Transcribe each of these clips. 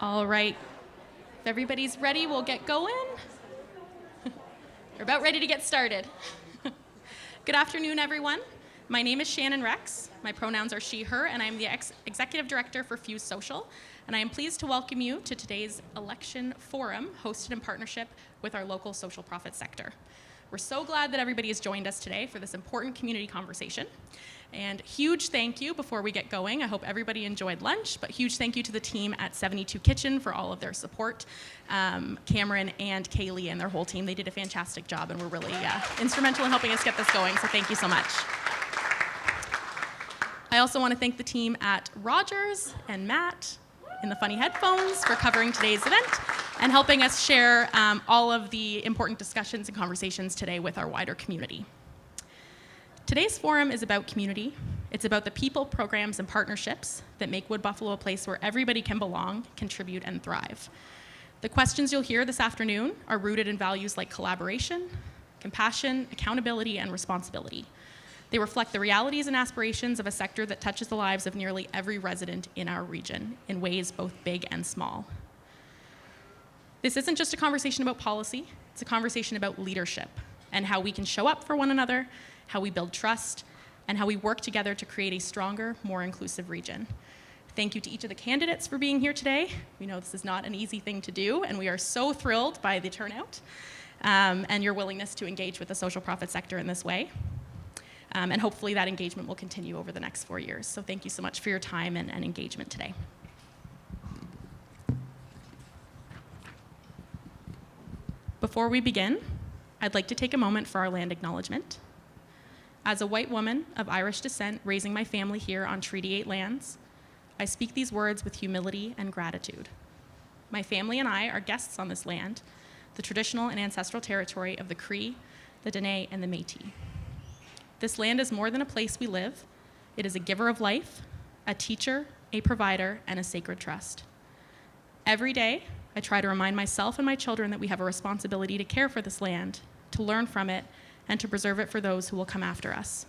All right, if everybody's ready, we'll get going. We're about ready to get started. Good afternoon, everyone. My name is Shannon Rex. My pronouns are she, her, and I'm the Executive Director for FuseSocial, and I am pleased to welcome you to today's election forum hosted in partnership with our local social profit sector. We're so glad that everybody has joined us today for this important community conversation. And huge thank you before we get going. I hope everybody enjoyed lunch, but huge thank you to the team at 72 Kitchen for all of their support. Cameron and Kaylee and their whole team, they did a fantastic job and were really instrumental in helping us get this going, so thank you so much. I also want to thank the team at Rogers and Matt in the funny headphones for covering today's event and helping us share all of the important discussions and conversations today with our wider community. Today's forum is about community. It's about the people, programs, and partnerships that make Wood Buffalo a place where everybody can belong, contribute, and thrive. The questions you'll hear this afternoon are rooted in values like collaboration, compassion, accountability, and responsibility. They reflect the realities and aspirations of a sector that touches the lives of nearly every resident in our region in ways both big and small. This isn't just a conversation about policy, it's a conversation about leadership and how we can show up for one another, how we build trust, and how we work together to create a stronger, more inclusive region. Thank you to each of the candidates for being here today. We know this is not an easy thing to do, and we are so thrilled by the turnout and your willingness to engage with the social profit sector in this way. And hopefully that engagement will continue over the next 4 years. So thank you so much for your time and engagement today. Before we begin, I'd like to take a moment for our land acknowledgement. As a white woman of Irish descent raising my family here on Treaty 8 lands, I speak these words with humility and gratitude. My family and I are guests on this land, the traditional and ancestral territory of the Cree, the Dene, and the Métis. This land is more than a place we live. It is a giver of life, a teacher, a provider, and a sacred trust. Every day, I try to remind myself and my children that we have a responsibility to care for this land, to learn from it, and to preserve it for those who will come after us.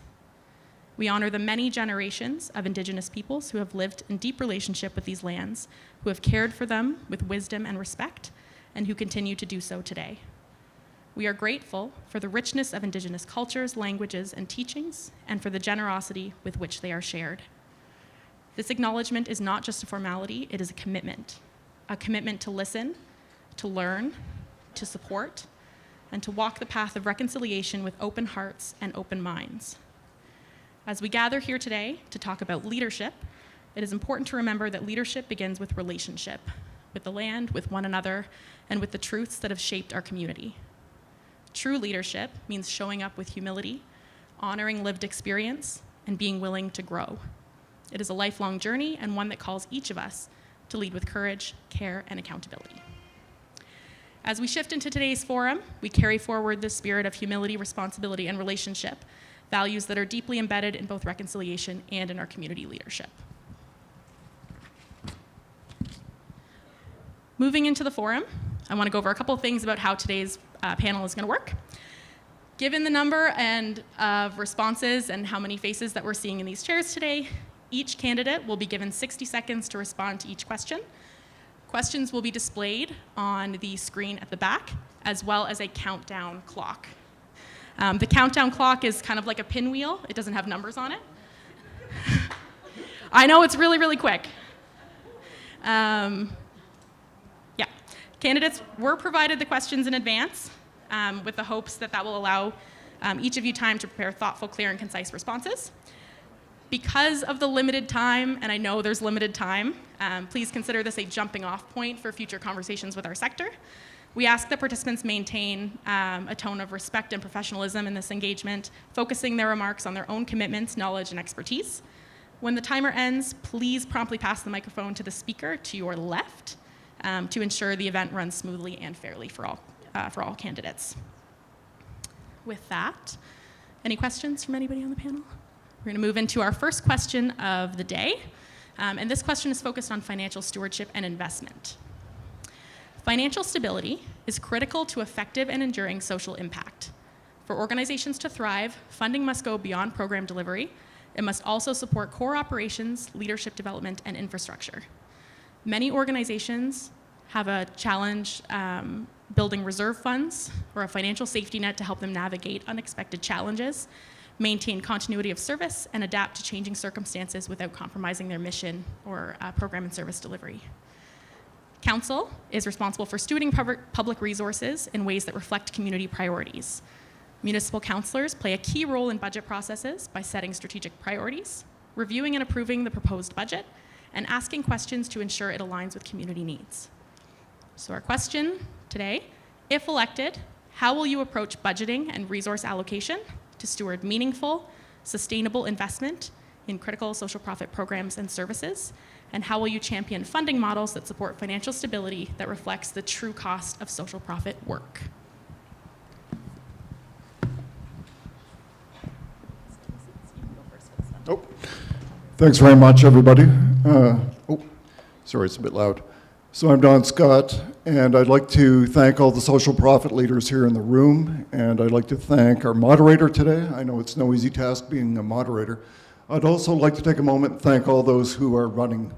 We honor the many generations of Indigenous peoples who have lived in deep relationship with these lands, who have cared for them with wisdom and respect, and who continue to do so today. We are grateful for the richness of Indigenous cultures, languages, and teachings, and for the generosity with which they are shared. This acknowledgement is not just a formality, it is a commitment to listen, to learn, to support, and to walk the path of reconciliation with open hearts and open minds. As we gather here today to talk about leadership, it is important to remember that leadership begins with relationship, with the land, with one another, and with the truths that have shaped our community. True leadership means showing up with humility, honoring lived experience, and being willing to grow. It is a lifelong journey and one that calls each of us to lead with courage, care, and accountability. As we shift into today's forum, we carry forward the spirit of humility, responsibility, and relationship, values that are deeply embedded in both reconciliation and in our community leadership. Moving into the forum, I want to go over a couple of things about how today's panel is going to work. Given the number of responses and how many faces that we're seeing in these chairs today, each candidate will be given 60 seconds to respond to each question. Questions will be displayed on the screen at the back, as well as a countdown clock. The countdown clock is kind of like a pinwheel. It doesn't have numbers on it. I know it's really, really quick. Candidates were provided the questions in advance with the hopes that that will allow each of you time to prepare thoughtful, clear, and concise responses. Because of the limited time, and I know there's limited time, please consider this a jumping off point for future conversations with our sector. We ask that participants maintain a tone of respect and professionalism in this engagement, focusing their remarks on their own commitments, knowledge, and expertise. When the timer ends, please promptly pass the microphone to the speaker to your left to ensure the event runs smoothly and fairly for all candidates. With that, any questions from anybody on the panel? We're going to move into our first question of the day, and this question is focused on financial stewardship and investment. Financial stability is critical to effective and enduring social impact. For organizations to thrive, funding must go beyond program delivery. It must also support core operations, leadership development, and infrastructure. Many organizations have a challenge building reserve funds or a financial safety net to help them navigate unexpected challenges, maintain continuity of service, and adapt to changing circumstances without compromising their mission or program and service delivery. Council is responsible for stewarding public resources in ways that reflect community priorities. Municipal councillors play a key role in budget processes by setting strategic priorities, reviewing and approving the proposed budget, and asking questions to ensure it aligns with community needs. So our question today, if elected, how will you approach budgeting and resource allocation to steward meaningful, sustainable investment in critical social profit programs and services? And how will you champion funding models that support financial stability that reflects the true cost of social profit work? Oh, thanks very much, everybody. Sorry, it's a bit loud. So I'm Don Scott, and I'd like to thank all the social profit leaders here in the room, and I'd like to thank our moderator today. I know it's no easy task being a moderator. I'd also like to take a moment and thank all those who are running.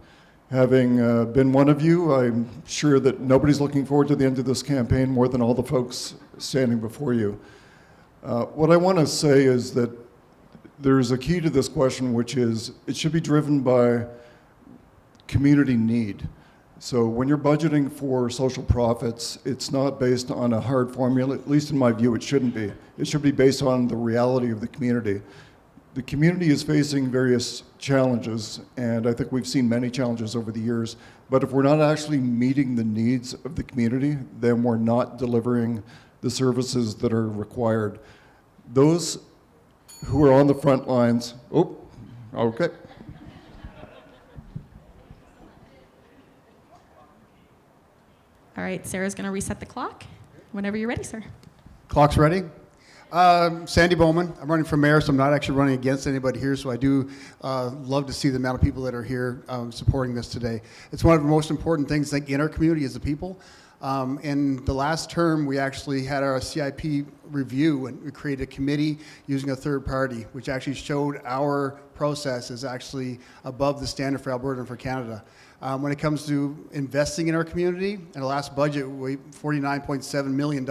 Having been one of you, I'm sure that nobody's looking forward to the end of this campaign more than all the folks standing before you. What I want to say is that there's a key to this question, which is it should be driven by community need. So when you're budgeting for social profits, it's not based on a hard formula. At least in my view, it shouldn't be. It should be based on the reality of the community. The community is facing various challenges, and I think we've seen many challenges over the years, but if we're not actually meeting the needs of the community, then we're not delivering the services that are required. Those who are on the front lines, okay. All right, Sarah's going to reset the clock. Whenever you're ready, sir. Clock's ready. Sandy Bowman. I'm running for mayor, so I'm not actually running against anybody here, so I do love to see the amount of people that are here supporting this today. It's one of the most important things, I think, in our community as a people. In the last term, we actually had our CIP review, and we created a committee using a third party, which actually showed our process is actually above the standard for Alberta and for Canada. When it comes to investing in our community, in the last budget, $49.7 million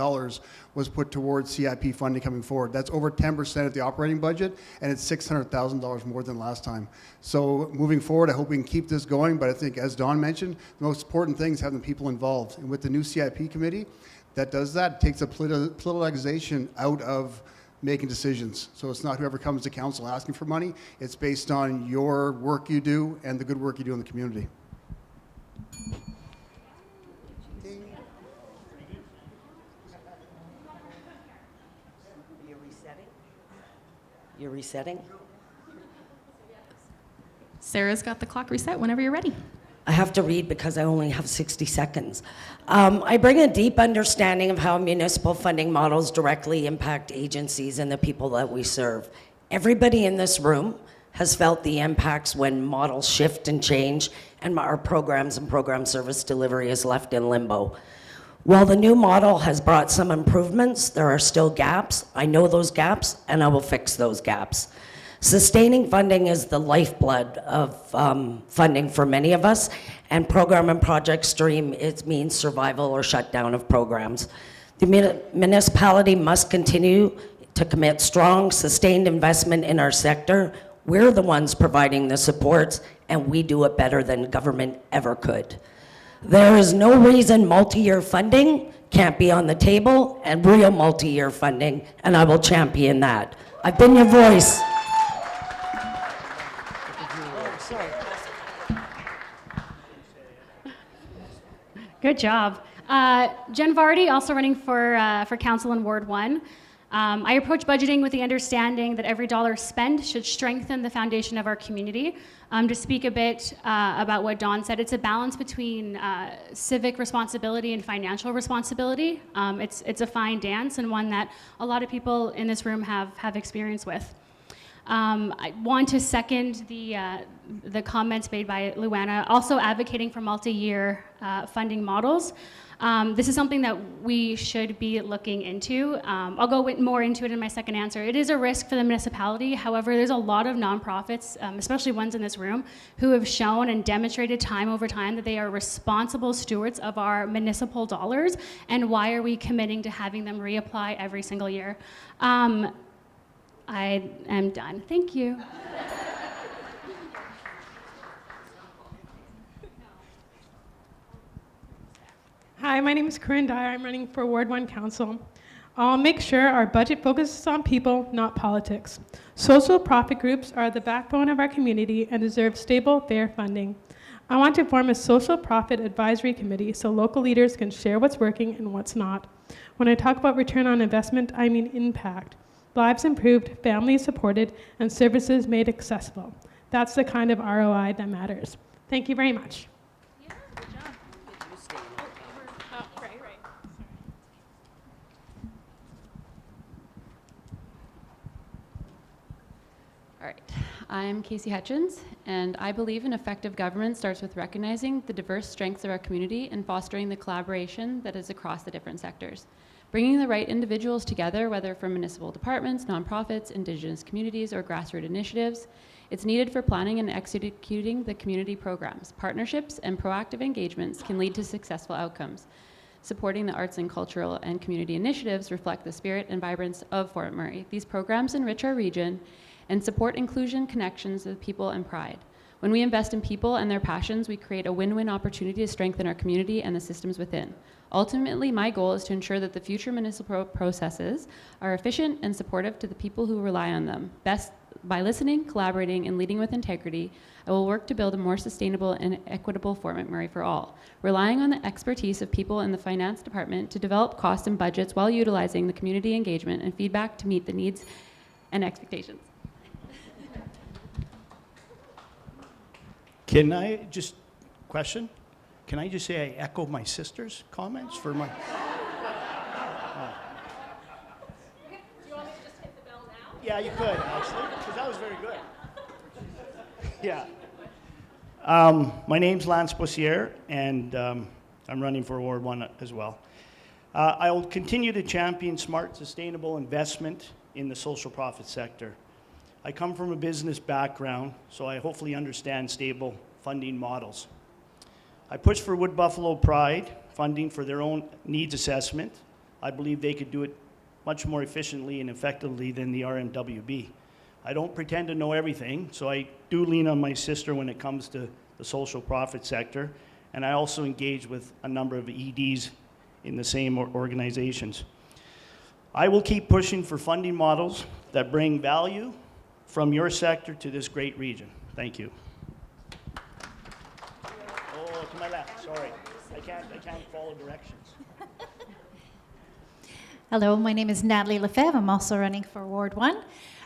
was put towards CIP funding coming forward. That's over 10% of the operating budget, and it's $600,000 more than last time. So moving forward, I hope we can keep this going, but I think, as Don mentioned, the most important thing is having people involved. And with the new CIP committee, that does that. It takes the politicization out of making decisions. So it's not whoever comes to council asking for money. It's based on your work you do and the good work you do in the community. You're resetting? Sarah's got the clock reset whenever you're ready. I have to read because I only have 60 seconds. I bring a deep understanding of how municipal funding models directly impact agencies and the people that we serve. Everybody in this room has felt the impacts when models shift and change and our programs and program service delivery is left in limbo. While the new model has brought some improvements, there are still gaps. I know those gaps, and I will fix those gaps. Sustaining funding is the lifeblood of funding for many of us, and program and project stream, it means survival or shutdown of programs. The municipality must continue to commit strong, sustained investment in our sector. We're the ones providing the supports, and we do it better than government ever could. There is no reason multi-year funding can't be on the table, and real multi-year funding, and I will champion that. I've been your voice. Good job. Jen Vardy, also running for council in Ward 1. I approach budgeting with the understanding that every dollar spent should strengthen the foundation of our community. To speak a bit about what Don said, it's a balance between civic responsibility and financial responsibility. It's a fine dance, and one that a lot of people in this room have experience with. I want to second the comments made by Luana, also advocating for multi-year funding models. This is something that we should be looking into. I'll go more into it in my second answer. It is a risk for the municipality. However, there's a lot of nonprofits, especially ones in this room, who have shown and demonstrated time over time that they are responsible stewards of our municipal dollars. And why are we committing to having them reapply every single year? I am done. Thank you. Hi, my name is Corinne Dyer. I'm running for Ward 1 Council. I'll make sure our budget focuses on people, not politics. Social profit groups are the backbone of our community and deserve stable, fair funding. I want to form a social profit advisory committee so local leaders can share what's working and what's not. When I talk about return on investment, I mean impact. Lives improved, families supported, and services made accessible. That's the kind of ROI that matters. Thank you very much. All right, I'm Casey Hutchins, and I believe an effective government starts with recognizing the diverse strengths of our community and fostering the collaboration that is across the different sectors. Bringing the right individuals together, whether from municipal departments, nonprofits, Indigenous communities, or grassroots initiatives, it's needed for planning and executing the community programs. Partnerships and proactive engagements can lead to successful outcomes. Supporting the arts and cultural and community initiatives reflect the spirit and vibrance of Fort McMurray. These programs enrich our region and support inclusion, connections with people, and pride. When we invest in people and their passions, we create a win-win opportunity to strengthen our community and the systems within. Ultimately, my goal is to ensure that the future municipal processes are efficient and supportive to the people who rely on them. Best by listening, collaborating, and leading with integrity, I will work to build a more sustainable and equitable Fort McMurray for all, relying on the expertise of people in the finance department to develop costs and budgets while utilizing the community engagement and feedback to meet the needs and expectations. Can I just, question? Can I just say I echo my sister's comments for my... Do you want me to just hit the bell now? Yeah, you could, actually, because that was very good. Yeah. My name's Lance Bossiere, and I'm running for Ward 1 as well. I will continue to champion smart, sustainable investment in the social profit sector. I come from a business background, so I hopefully understand stable funding models. I push for Wood Buffalo Pride funding for their own needs assessment. I believe they could do it much more efficiently and effectively than the RMWB. I don't pretend to know everything, so I do lean on my sister when it comes to the social profit sector, and I also engage with a number of EDs in the same organizations. I will keep pushing for funding models that bring value from your sector to this great region. Thank you. Oh, to my left, sorry. I can't follow directions. Hello, my name is Natalie Lefebvre. I'm also running for Ward 1.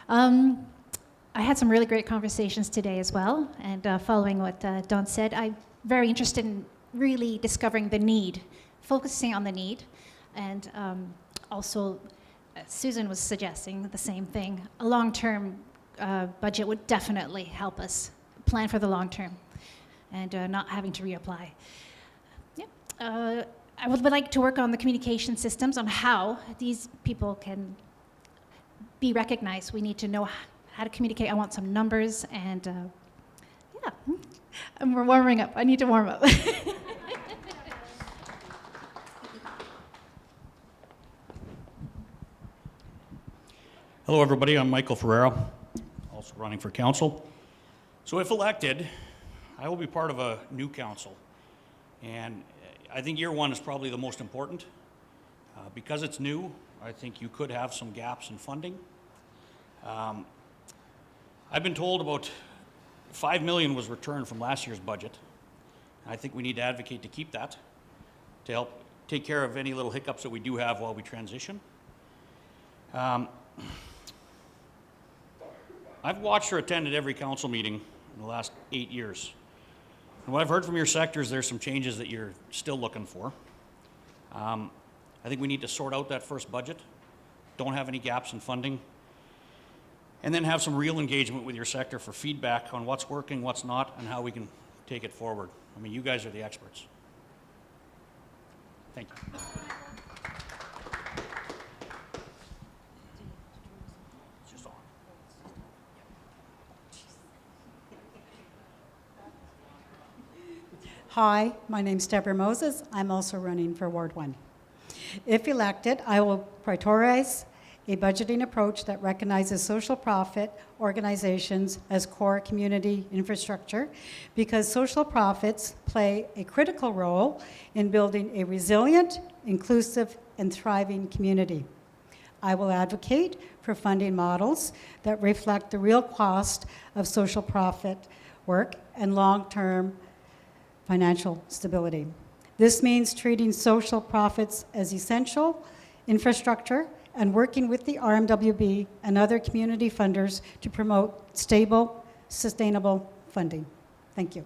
I had some really great conversations today as well, and following what Don said, I'm very interested in really discovering the need, focusing on the need, and also Susan was suggesting the same thing. A long-term budget would definitely help us plan for the long term and not having to reapply. Yeah. I would like to work on the communication systems on how these people can be recognized. We need to know how to communicate. I want some numbers and yeah, and we're warming up. I need to warm up. Hello everybody, I'm Michael Ferrero, also running for council. So if elected, I will be part of a new council. And I think year one is probably the most important. Because it's new, I think you could have some gaps in funding. I've been told about $5 million was returned from last year's budget. I think we need to advocate to keep that to help take care of any little hiccups that we do have while we transition. I've watched or attended every council meeting in the last 8 years. And what I've heard from your sectors, there's some changes that you're still looking for. I think we need to sort out that first budget, don't have any gaps in funding, and then have some real engagement with your sector for feedback on what's working, what's not, and how we can take it forward. I mean, you guys are the experts. Thank you. It's just on. Hi, my name's Deborah Moses. I'm also running for Ward 1. If elected, I will prioritize a budgeting approach that recognizes social profit organizations as core community infrastructure, because social profits play a critical role in building a resilient, inclusive, and thriving community. I will advocate for funding models that reflect the real cost of social profit work and long-term financial stability. This means treating social profits as essential infrastructure and working with the RMWB and other community funders to promote stable, sustainable funding. Thank you.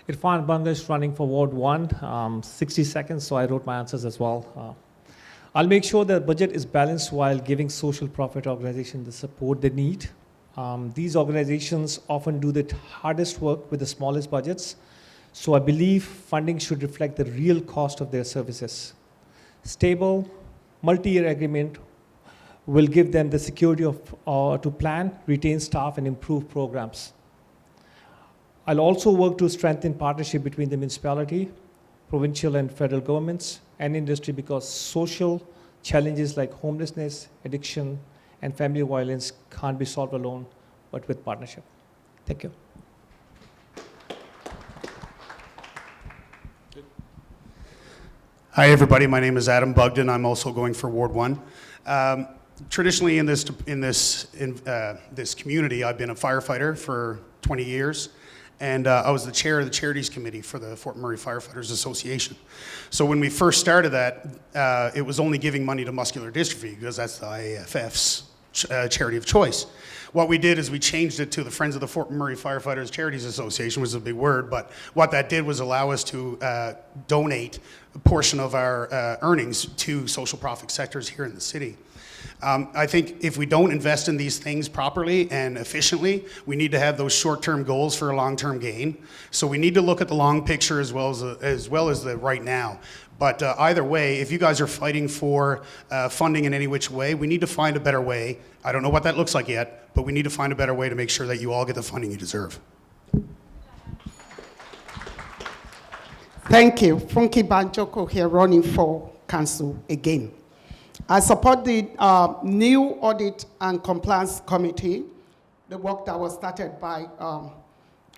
Irfan Bangash running for Ward 1, 60 seconds, so I wrote my answers as well. I'll make sure the budget is balanced while giving social profit organizations the support they need. These organizations often do the hardest work with the smallest budgets, so I believe funding should reflect the real cost of their services. Stable, multi-year agreement will give them the security to plan, retain staff, and improve programs. I'll also work to strengthen partnership between the municipality, provincial and federal governments, and industry, because social challenges like homelessness, addiction, and family violence can't be solved alone, but with partnership. Thank you. Hi, everybody. My name is Adam Bugden. I'm also going for Ward 1. Traditionally, in this community, I've been a firefighter for 20 years, and I was the chair of the Charities Committee for the Fort McMurray Firefighters Association. So when we first started that, it was only giving money to muscular dystrophy, because that's the IAFF's charity of choice. What we did is we changed it to the Friends of the Fort McMurray Firefighters Charities Association, which is a big word, but what that did was allow us to donate a portion of our earnings to social profit sectors here in the city. I think if we don't invest in these things properly and efficiently, we need to have those short-term goals for a long-term gain. So we need to look at the long picture as well as the right now. But either way, if you guys are fighting for funding in any which way, we need to find a better way. I don't know what that looks like yet, but we need to find a better way to make sure that you all get the funding you deserve. Thank you. Funky Banjoko here, running for council again. I support the new Audit and Compliance Committee, the work that was started by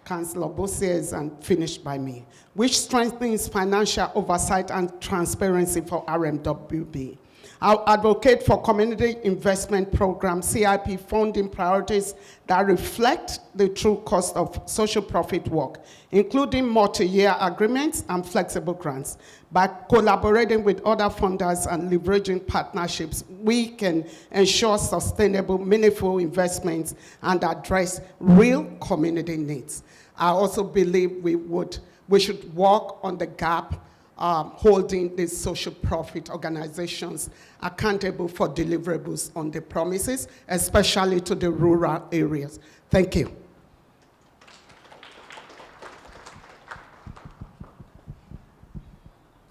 Councillor Bossiers and finished by me, which strengthens financial oversight and transparency for RMWB. I'll advocate for community investment program, CIP funding priorities that reflect the true cost of social profit work, including multi-year agreements and flexible grants. By collaborating with other funders and leveraging partnerships, we can ensure sustainable, meaningful investments and address real community needs. I also believe we should work on the gap holding these social profit organizations accountable for deliverables on the promises, especially to the rural areas. Thank you.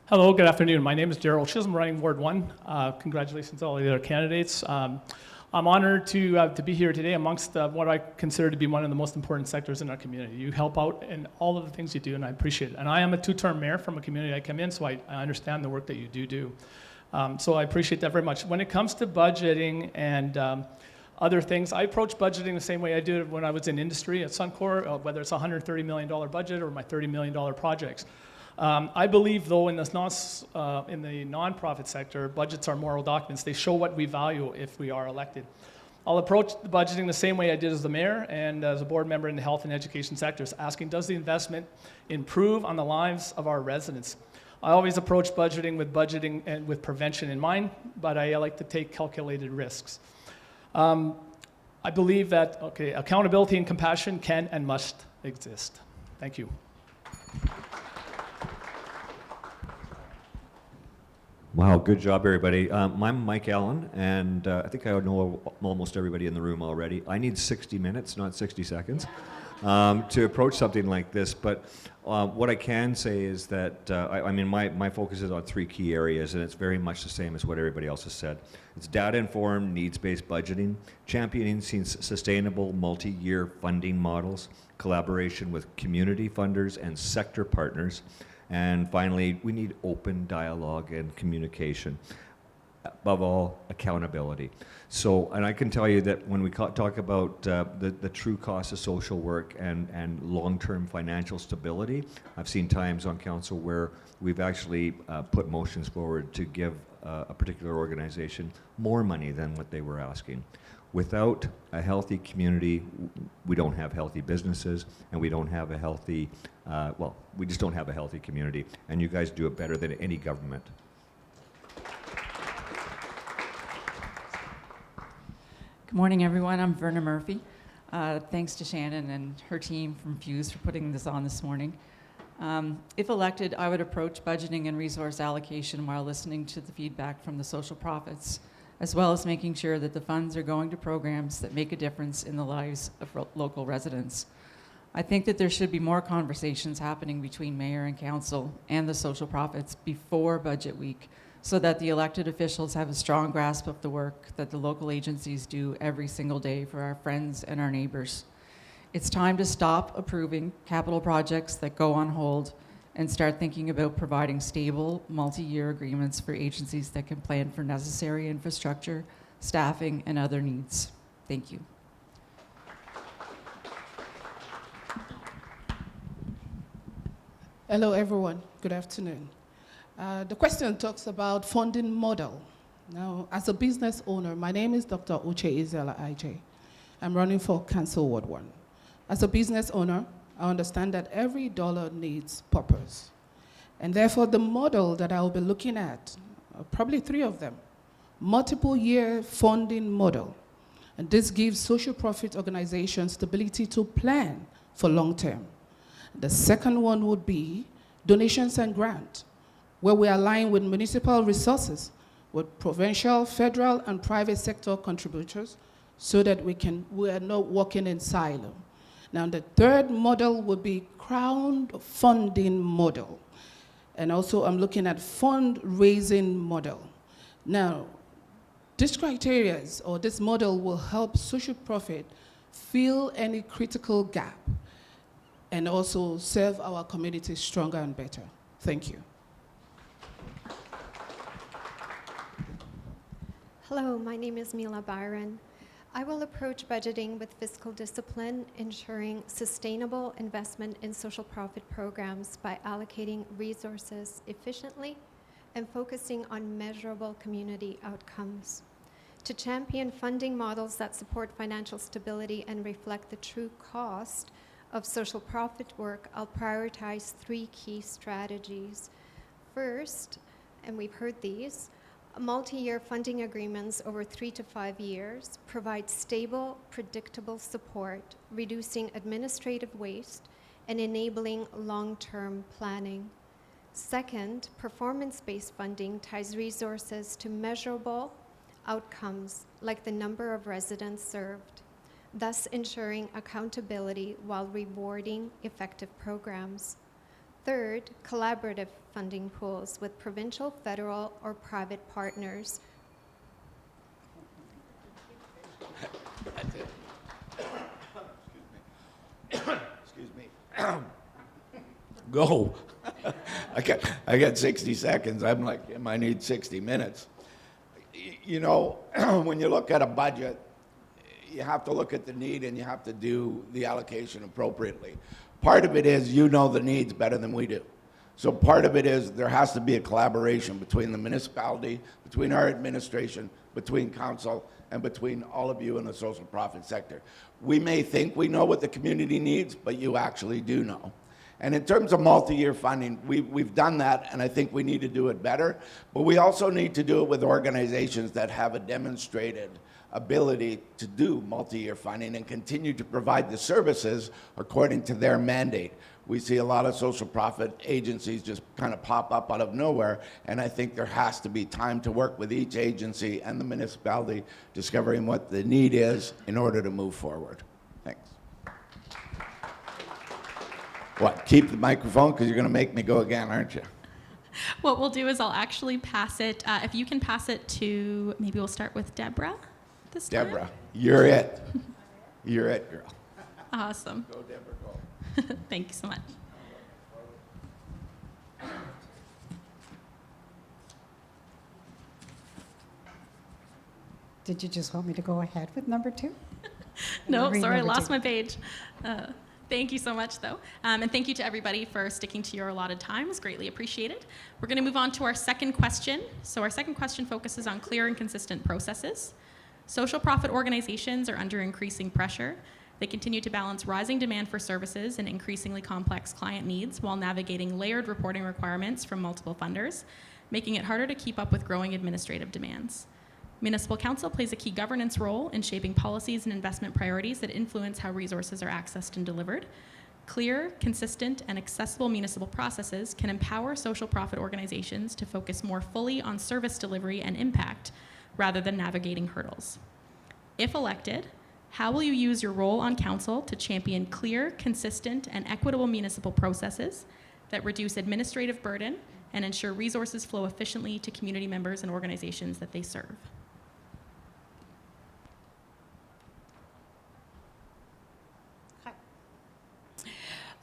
Hello, good afternoon. My name is Daryl Chisholm, running Ward 1. Congratulations to all the other candidates. I'm honored to be here today amongst what I consider to be one of the most important sectors in our community. You help out in all of the things you do, and I appreciate it. And I am a two-term mayor from a community I come in, so I understand the work that you do. So I appreciate that very much. When it comes to budgeting and other things, I approach budgeting the same way I did when I was in industry at Suncor, whether it's a $130 million budget or my $30 million projects. I believe, though, in the nonprofit sector, budgets are moral documents. They show what we value if we are elected. I'll approach the budgeting the same way I did as the mayor and as a board member in the health and education sectors, asking, does the investment improve on the lives of our residents? I always approach budgeting and with prevention in mind, but I like to take calculated risks. I believe that, accountability and compassion can and must exist. Thank you. Wow, good job, everybody. I'm Mike Allen, and I think I know almost everybody in the room already. I need 60 minutes, not 60 seconds. to approach something like this. But what I can say is that, I mean, my focus is on 3 key areas, and it's very much the same as what everybody else has said. It's data-informed, needs-based budgeting, championing sustainable multi-year funding models, collaboration with community funders and sector partners, and finally, we need open dialogue and communication. Above all, accountability. So, and I can tell you that when we talk about the true cost of social work and long-term financial stability, I've seen times on council where we've actually put motions forward to give a particular organization more money than what they were asking. Without a healthy community, we don't have healthy businesses, and we don't have a healthy, well, we just don't have a healthy community, and you guys do it better than any government. Good morning, everyone. I'm Verna Murphy. Thanks to Shannon and her team from Fuse for putting this on this morning. If elected, I would approach budgeting and resource allocation while listening to the feedback from the social profits, as well as making sure that the funds are going to programs that make a difference in the lives of local residents. I think that there should be more conversations happening between mayor and council and the social profits before budget week, so that the elected officials have a strong grasp of the work that the local agencies do every single day for our friends and our neighbors. It's time to stop approving capital projects that go on hold and start thinking about providing stable, multi-year agreements for agencies that can plan for necessary infrastructure, staffing, and other needs. Thank you. Hello, everyone. Good afternoon. The question talks about funding model. Now, as a business owner, my name is Dr. Uche Izela IJ. I'm running for Council Ward 1. As a business owner, I understand that every dollar needs purpose. And therefore, the model that I will be looking at, probably 3 of them, multiple year funding model. And this gives social profit organizations the ability to plan for long term. The second one would be donations and grant, where we align with municipal resources, with provincial, federal, and private sector contributors, so that we are not working in silo. Now, the third model would be crowdfunding model. And also, I'm looking at fundraising model. Now, this criteria or this model will help social profit fill any critical gap and also serve our community stronger and better. Thank you. Hello, my name is Mila Byron. I will approach budgeting with fiscal discipline, ensuring sustainable investment in social profit programs by allocating resources efficiently and focusing on measurable community outcomes. To champion funding models that support financial stability and reflect the true cost of social profit work, I'll prioritize 3 key strategies. First, and we've heard these, multi-year funding agreements over 3 to 5 years provide stable, predictable support, reducing administrative waste and enabling long-term planning. Second, performance-based funding ties resources to measurable outcomes like the number of residents served, thus ensuring accountability while rewarding effective programs. Third, collaborative funding pools with provincial, federal, or private partners. That's it. Excuse me. Go. I got 60 seconds. I'm like, I need 60 minutes. You know, when you look at a budget, you have to look at the need and you have to do the allocation appropriately. Part of it is you know the needs better than we do. So part of it is there has to be a collaboration between the municipality, between our administration, between council, and between all of you in the social profit sector. We may think we know what the community needs, but you actually do know. And in terms of multi-year funding, we've done that, and I think we need to do it better. But we also need to do it with organizations that have a demonstrated ability to do multi-year funding and continue to provide the services according to their mandate. We see a lot of social profit agencies just kind of pop up out of nowhere, and I think there has to be time to work with each agency and the municipality discovering what the need is in order to move forward. Thanks. What, keep the microphone? Because you're going to make me go again, aren't you? What we'll do is I'll actually pass it, if you can pass it to, maybe we'll start with Deborah this time. Deborah, you're it. You're it, girl. Awesome. Go, Deborah, go. Thank you so much. Did you just want me to go ahead with number 2? No, Read sorry, I number lost 2. my page. Thank you so much, though. And thank you to everybody for sticking to your allotted time. It's greatly appreciated. We're going to move on to our second question. So our second question focuses on clear and consistent processes. Social profit organizations are under increasing pressure. They continue to balance rising demand for services and increasingly complex client needs while navigating layered reporting requirements from multiple funders, making it harder to keep up with growing administrative demands. Municipal Council plays a key governance role in shaping policies and investment priorities that influence how resources are accessed and delivered. Clear, consistent, and accessible municipal processes can empower social profit organizations to focus more fully on service delivery and impact rather than navigating hurdles. If elected, how will you use your role on council to champion clear, consistent, and equitable municipal processes that reduce administrative burden and ensure resources flow efficiently to community members and organizations that they serve?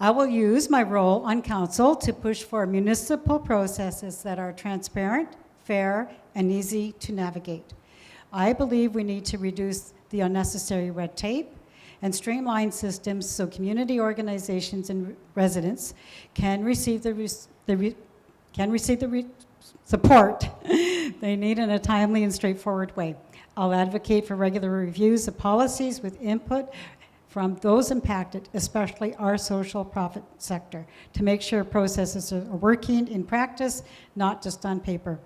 I will use my role on council to push for municipal processes that are transparent, fair, and easy to navigate. I believe we need to reduce the unnecessary red tape and streamline systems so community organizations and residents can receive the support they need in a timely and straightforward way. I'll advocate for regular reviews of policies with input from those impacted, especially our social profit sector, to make sure processes are working in practice, not just on paper.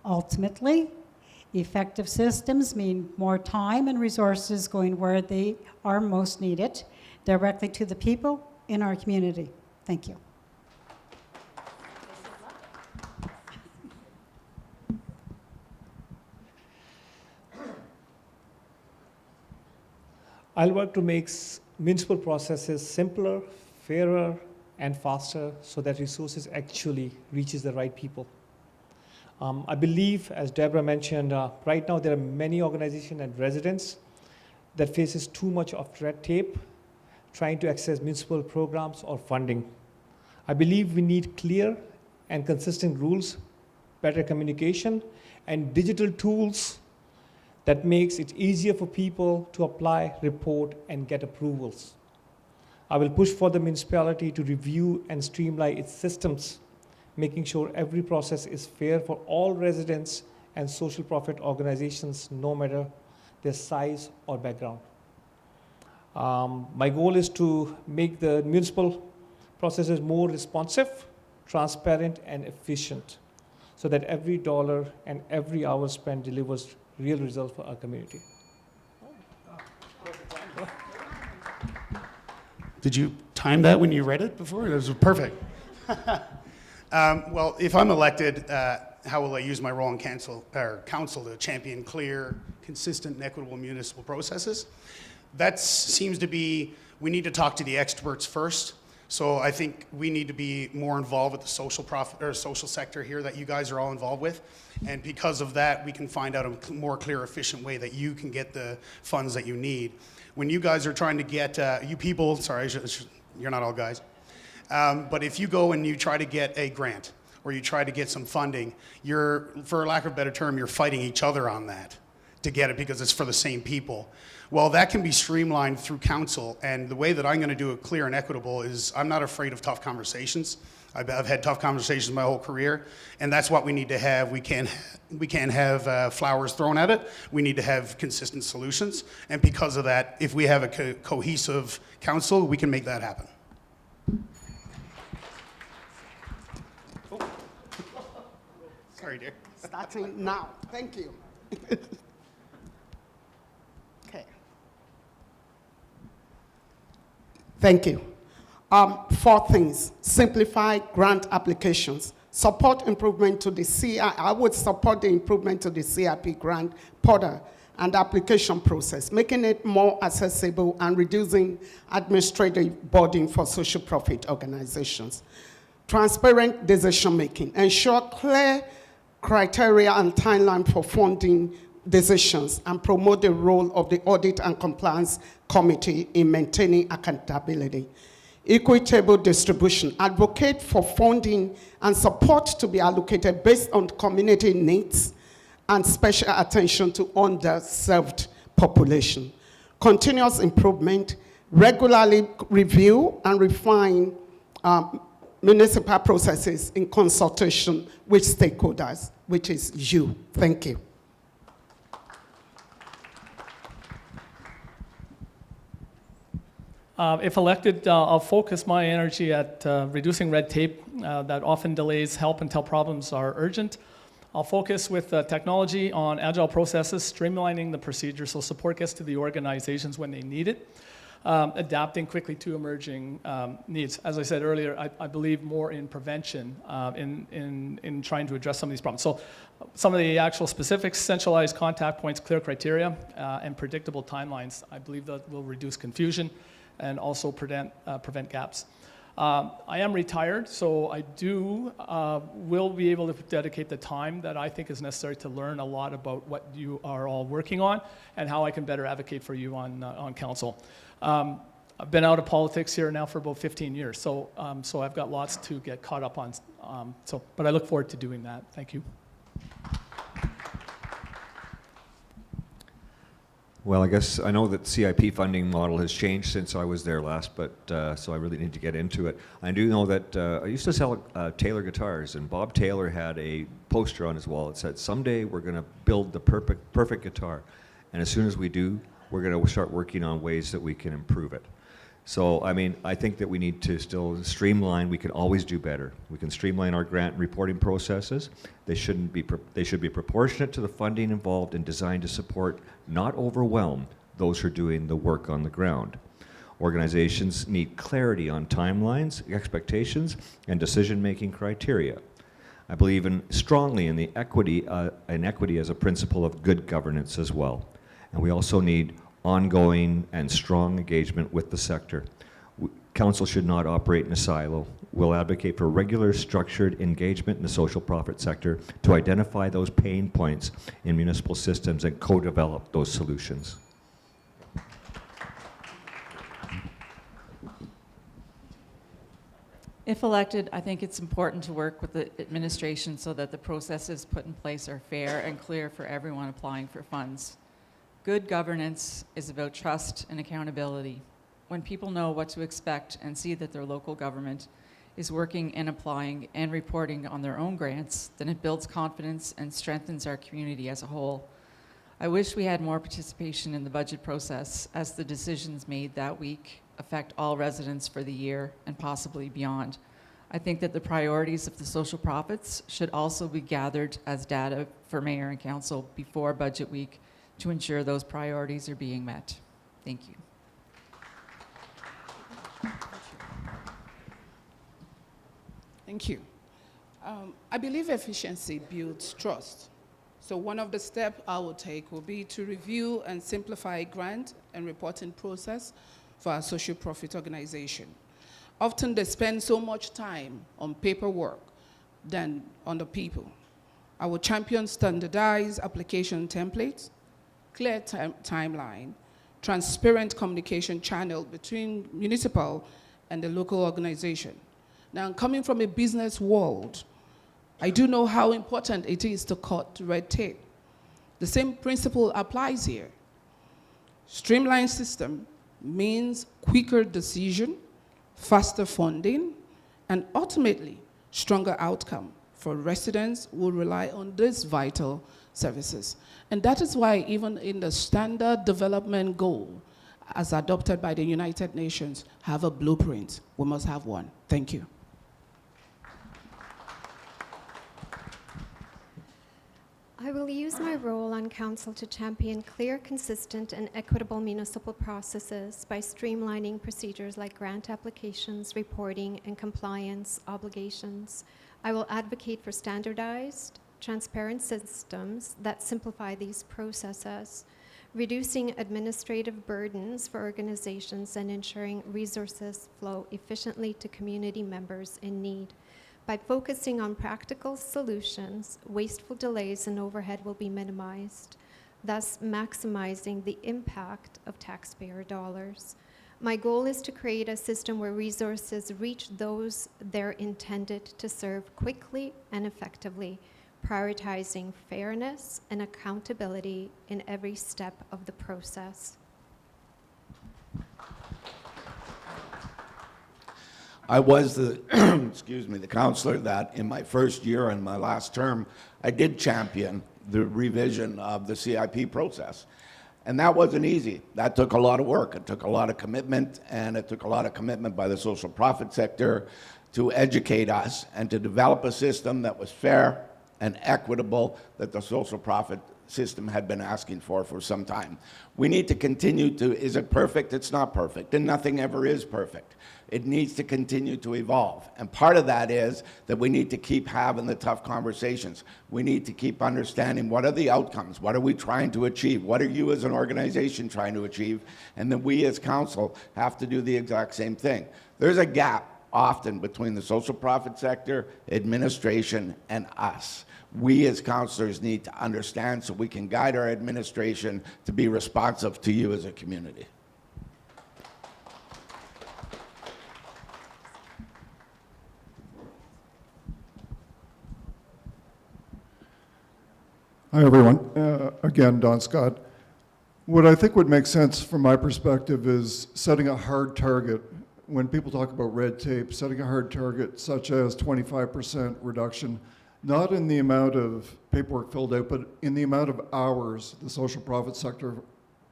Ultimately, effective systems mean more time and resources going where they are most needed, directly to the people in our community. Thank you. I'll work to make municipal processes simpler, fairer, and faster so that resources actually reaches the right people. I believe, as Deborah mentioned, right now there are many organizations and residents that faces too much of red tape trying to access municipal programs or funding. I believe we need clear and consistent rules, better communication, and digital tools that makes it easier for people to apply, report, and get approvals. I will push for the municipality to review and streamline its systems, making sure every process is fair for all residents and social profit organizations, no matter their size or background. My goal is to make the municipal processes more responsive, transparent, and efficient, so that every dollar and every hour spent delivers real results for our community. Did you time that when you read it before? It was perfect. Well, if I'm elected, how will I use my role in council to champion clear, consistent, and equitable municipal processes? That seems to be, we need to talk to the experts first. So I think we need to be more involved with the social profit or social sector here that you guys are all involved with. And because of that, we can find out a more clear, efficient way that you can get the funds that you need. When you guys are trying to get, you people, sorry, you're not all guys. But if you go and you try to get a grant or you try to get some funding, you're, for lack of a better term, you're fighting each other on that to get it because it's for the same people. Well, that can be streamlined through council, and the way that I'm going to do it clear and equitable is I'm not afraid of tough conversations. I've had tough conversations my whole career, and that's what we need to have. We can't have flowers thrown at it. We need to have consistent solutions, and because of that, if we have a cohesive council, we can make that happen. Oh. Sorry, dear. Starting now. Thank you. Okay. Thank you. 4 things. Simplify grant applications. Support improvement to the CIP. I would support the improvement to the CIP grant portal and application process, making it more accessible and reducing administrative burden for social profit organizations. Transparent decision making, ensure clear criteria and timeline for funding decisions, and promote the role of the Audit and Compliance Committee in maintaining accountability. Equitable distribution, advocate for funding and support to be allocated based on community needs and special attention to underserved population. Continuous improvement, regularly review and refine municipal processes in consultation with stakeholders, which is you. Thank you. If elected, I'll focus my energy at reducing red tape that often delays help until problems are urgent. I'll focus with technology on agile processes, streamlining the procedure so support gets to the organizations when they need it, adapting quickly to emerging needs. As I said earlier, I believe more in prevention in trying to address some of these problems. So some of the actual specifics, centralized contact points, clear criteria, and predictable timelines, I believe that will reduce confusion and also prevent gaps. I am retired, so I will be able to dedicate the time that I think is necessary to learn a lot about what you are all working on and how I can better advocate for you on council. I've been out of politics here now for about 15 years, so I've got lots to get caught up on. But I look forward to doing that. Thank you. Well, I guess I know that CIP funding model has changed since I was there last, but so I really need to get into it. I do know that I used to sell Taylor guitars, and Bob Taylor had a poster on his wall that said, "Someday we're going to build the perfect guitar, and as soon as we do, we're going to start working on ways that we can improve it." So, I mean, I think that we need to still streamline. We can always do better. We can streamline our grant reporting processes. They should be proportionate to the funding involved and designed to support, not overwhelm, those who are doing the work on the ground. Organizations need clarity on timelines, expectations, and decision-making criteria. I believe strongly in the equity as a principle of good governance as well. And we also need ongoing and strong engagement with the sector. Council should not operate in a silo. We'll advocate for regular, structured engagement in the social profit sector to identify those pain points in municipal systems and co-develop those solutions. If elected, I think it's important to work with the administration so that the processes put in place are fair and clear for everyone applying for funds. Good governance is about trust and accountability. When people know what to expect and see that their local government is working and applying and reporting on their own grants, then it builds confidence and strengthens our community as a whole. I wish we had more participation in the budget process, as the decisions made that week affect all residents for the year and possibly beyond. I think that the priorities of the social profits should also be gathered as data for mayor and council before budget week to ensure those priorities are being met. Thank you. Thank you. I believe efficiency builds trust. So one of the steps I will take will be to review and simplify grant and reporting process for our social profit organization. Often they spend so much time on paperwork than on the people. I will champion standardized application templates, clear timeline, transparent communication channel between municipal and the local organization. Now, coming from a business world, I do know how important it is to cut red tape. The same principle applies here. Streamlined system means quicker decision, faster funding, and ultimately stronger outcome for residents who rely on these vital services. And that is why even in the standard development goal, as adopted by the United Nations, have a blueprint. We must have one. Thank you. I will use my role on council to champion clear, consistent, and equitable municipal processes by streamlining procedures like grant applications, reporting, and compliance obligations. I will advocate for standardized, transparent systems that simplify these processes. reducing administrative burdens for organizations and ensuring resources flow efficiently to community members in need. By focusing on practical solutions, wasteful delays and overhead will be minimized, thus maximizing the impact of taxpayer dollars. My goal is to create a system where resources reach those they're intended to serve quickly and effectively, prioritizing fairness and accountability in every step of the process. I was the, excuse me, the counselor that in my first year and my last term, I did champion the revision of the CIP process. And that wasn't easy. That took a lot of work. It took a lot of commitment, and it took a lot of commitment by the social profit sector to educate us and to develop a system that was fair and equitable that the social profit system had been asking for some time. We need to continue to, is it perfect? It's not perfect, and nothing ever is perfect. It needs to continue to evolve. And part of that is that we need to keep having the tough conversations. We need to keep understanding what are the outcomes, what are we trying to achieve, what are you as an organization trying to achieve, and then we as council have to do the exact same thing. There's a gap often between the social profit sector, administration, and us. We as councillors need to understand so we can guide our administration to be responsive to you as a community. Hi, everyone. Again, Don Scott. What I think would make sense from my perspective is setting a hard target. When people talk about red tape, setting a hard target such as 25% reduction, not in the amount of paperwork filled out, but in the amount of hours the social profit sector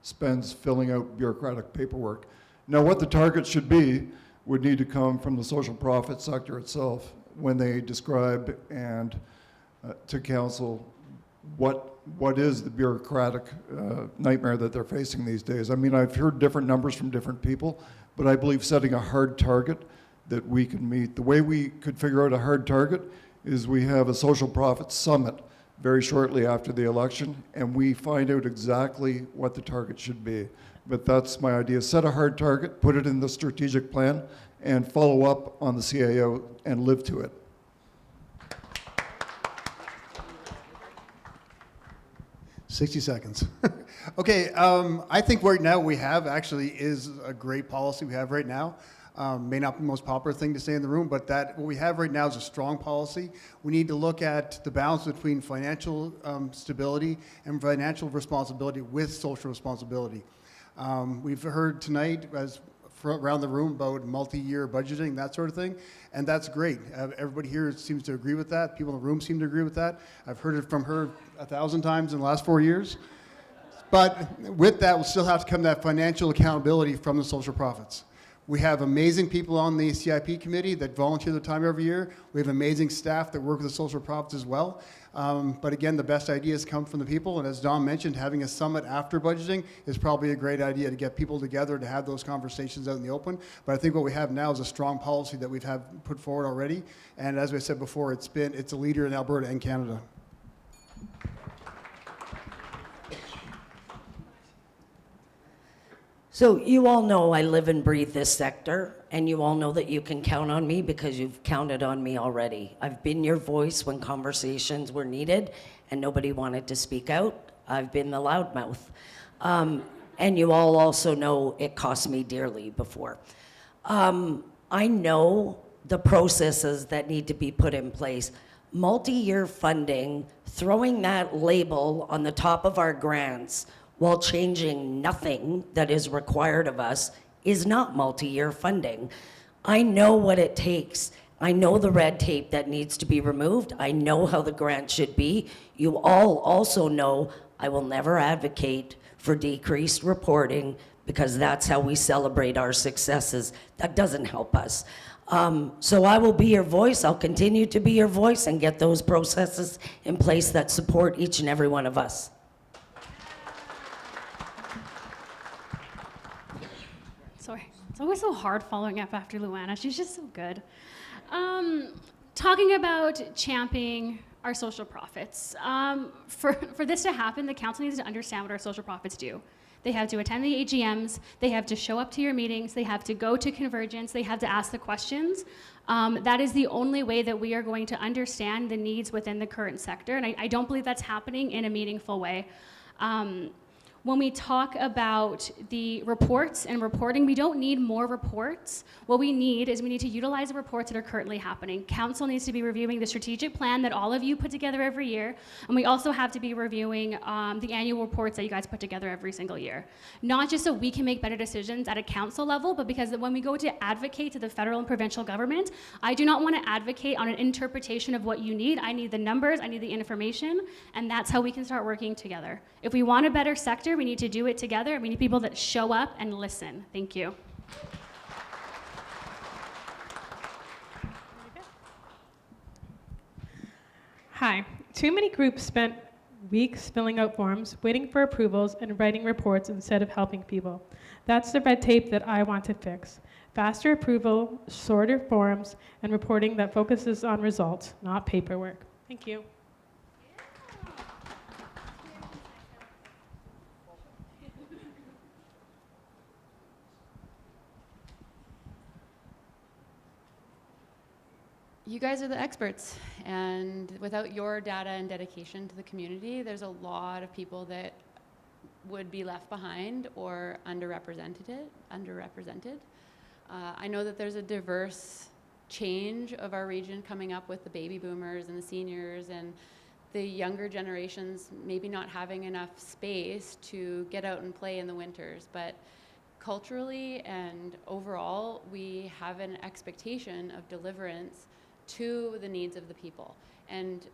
spends filling out bureaucratic paperwork. Now, what the target should be would need to come from the social profit sector itself when they describe and to council what is the bureaucratic nightmare that they're facing these days. I mean, I've heard different numbers from different people, but I believe setting a hard target that we can meet. The way we could figure out a hard target is we have a social profit summit very shortly after the election, and we find out exactly what the target should be. But that's my idea. Set a hard target, put it in the strategic plan, and follow up on the CAO and live to it. 60 seconds. Okay, I think right now we have actually is a great policy we have right now. May not be the most popular thing to say in the room, but that what we have right now is a strong policy. We need to look at the balance between financial stability and financial responsibility with social responsibility. We've heard tonight as around the room about multi-year budgeting, that sort of thing, and that's great. Everybody here seems to agree with that. People in the room seem to agree with that. I've heard it from her 1,000 times in the last 4 years. But with that, we'll still have to come that financial accountability from the social profits. We have amazing people on the CIP committee that volunteer their time every year. We have amazing staff that work with the social profits as well. But again, the best ideas come from the people. And as Don mentioned, having a summit after budgeting is probably a great idea to get people together to have those conversations out in the open. But I think what we have now is a strong policy that we've put forward already. And as I said before, it's a leader in Alberta and Canada. So you all know I live and breathe this sector, and you all know that you can count on me because you've counted on me already. I've been your voice when conversations were needed and nobody wanted to speak out. I've been the loudmouth. And you all also know it cost me dearly before. I know the processes that need to be put in place. Multi-year funding, throwing that label on the top of our grants while changing nothing that is required of us is not multi-year funding. I know what it takes. I know the red tape that needs to be removed. I know how the grant should be. You all also know I will never advocate for decreased reporting because that's how we celebrate our successes. That doesn't help us. So I will be your voice. I'll continue to be your voice and get those processes in place that support each and every one of us. Sorry, it's always so hard following up after Luana. She's just so good. Talking about championing our social profits. For this to happen, the council needs to understand what our social profits do. They have to attend the AGMs, they have to show up to your meetings, they have to go to Convergence, they have to ask the questions. That is the only way that we are going to understand the needs within the current sector, and I don't believe that's happening in a meaningful way. When we talk about the reports and reporting, we don't need more reports. What we need is we need to utilize the reports that are currently happening. Council needs to be reviewing the strategic plan that all of you put together every year, and we also have to be reviewing the annual reports that you guys put together every single year. Not just so we can make better decisions at a council level, but because when we go to advocate to the federal and provincial government, I do not want to advocate on an interpretation of what you need. I need the numbers, I need the information, and that's how we can start working together. If we want a better sector, we need to do it together, and we need people that show up and listen. Thank you. Hi. Too many groups spent weeks filling out forms, waiting for approvals, and writing reports instead of helping people. That's the red tape that I want to fix. Faster approval, shorter forms, and reporting that focuses on results, not paperwork. Thank you. You guys are the experts, and without your data and dedication to the community, there's a lot of people that would be left behind or underrepresented. I know that there's a diverse change of our region coming up with the baby boomers and the seniors and the younger generations maybe not having enough space to get out and play in the winters, but culturally and overall, we have an expectation of deliverance to the needs of the people. And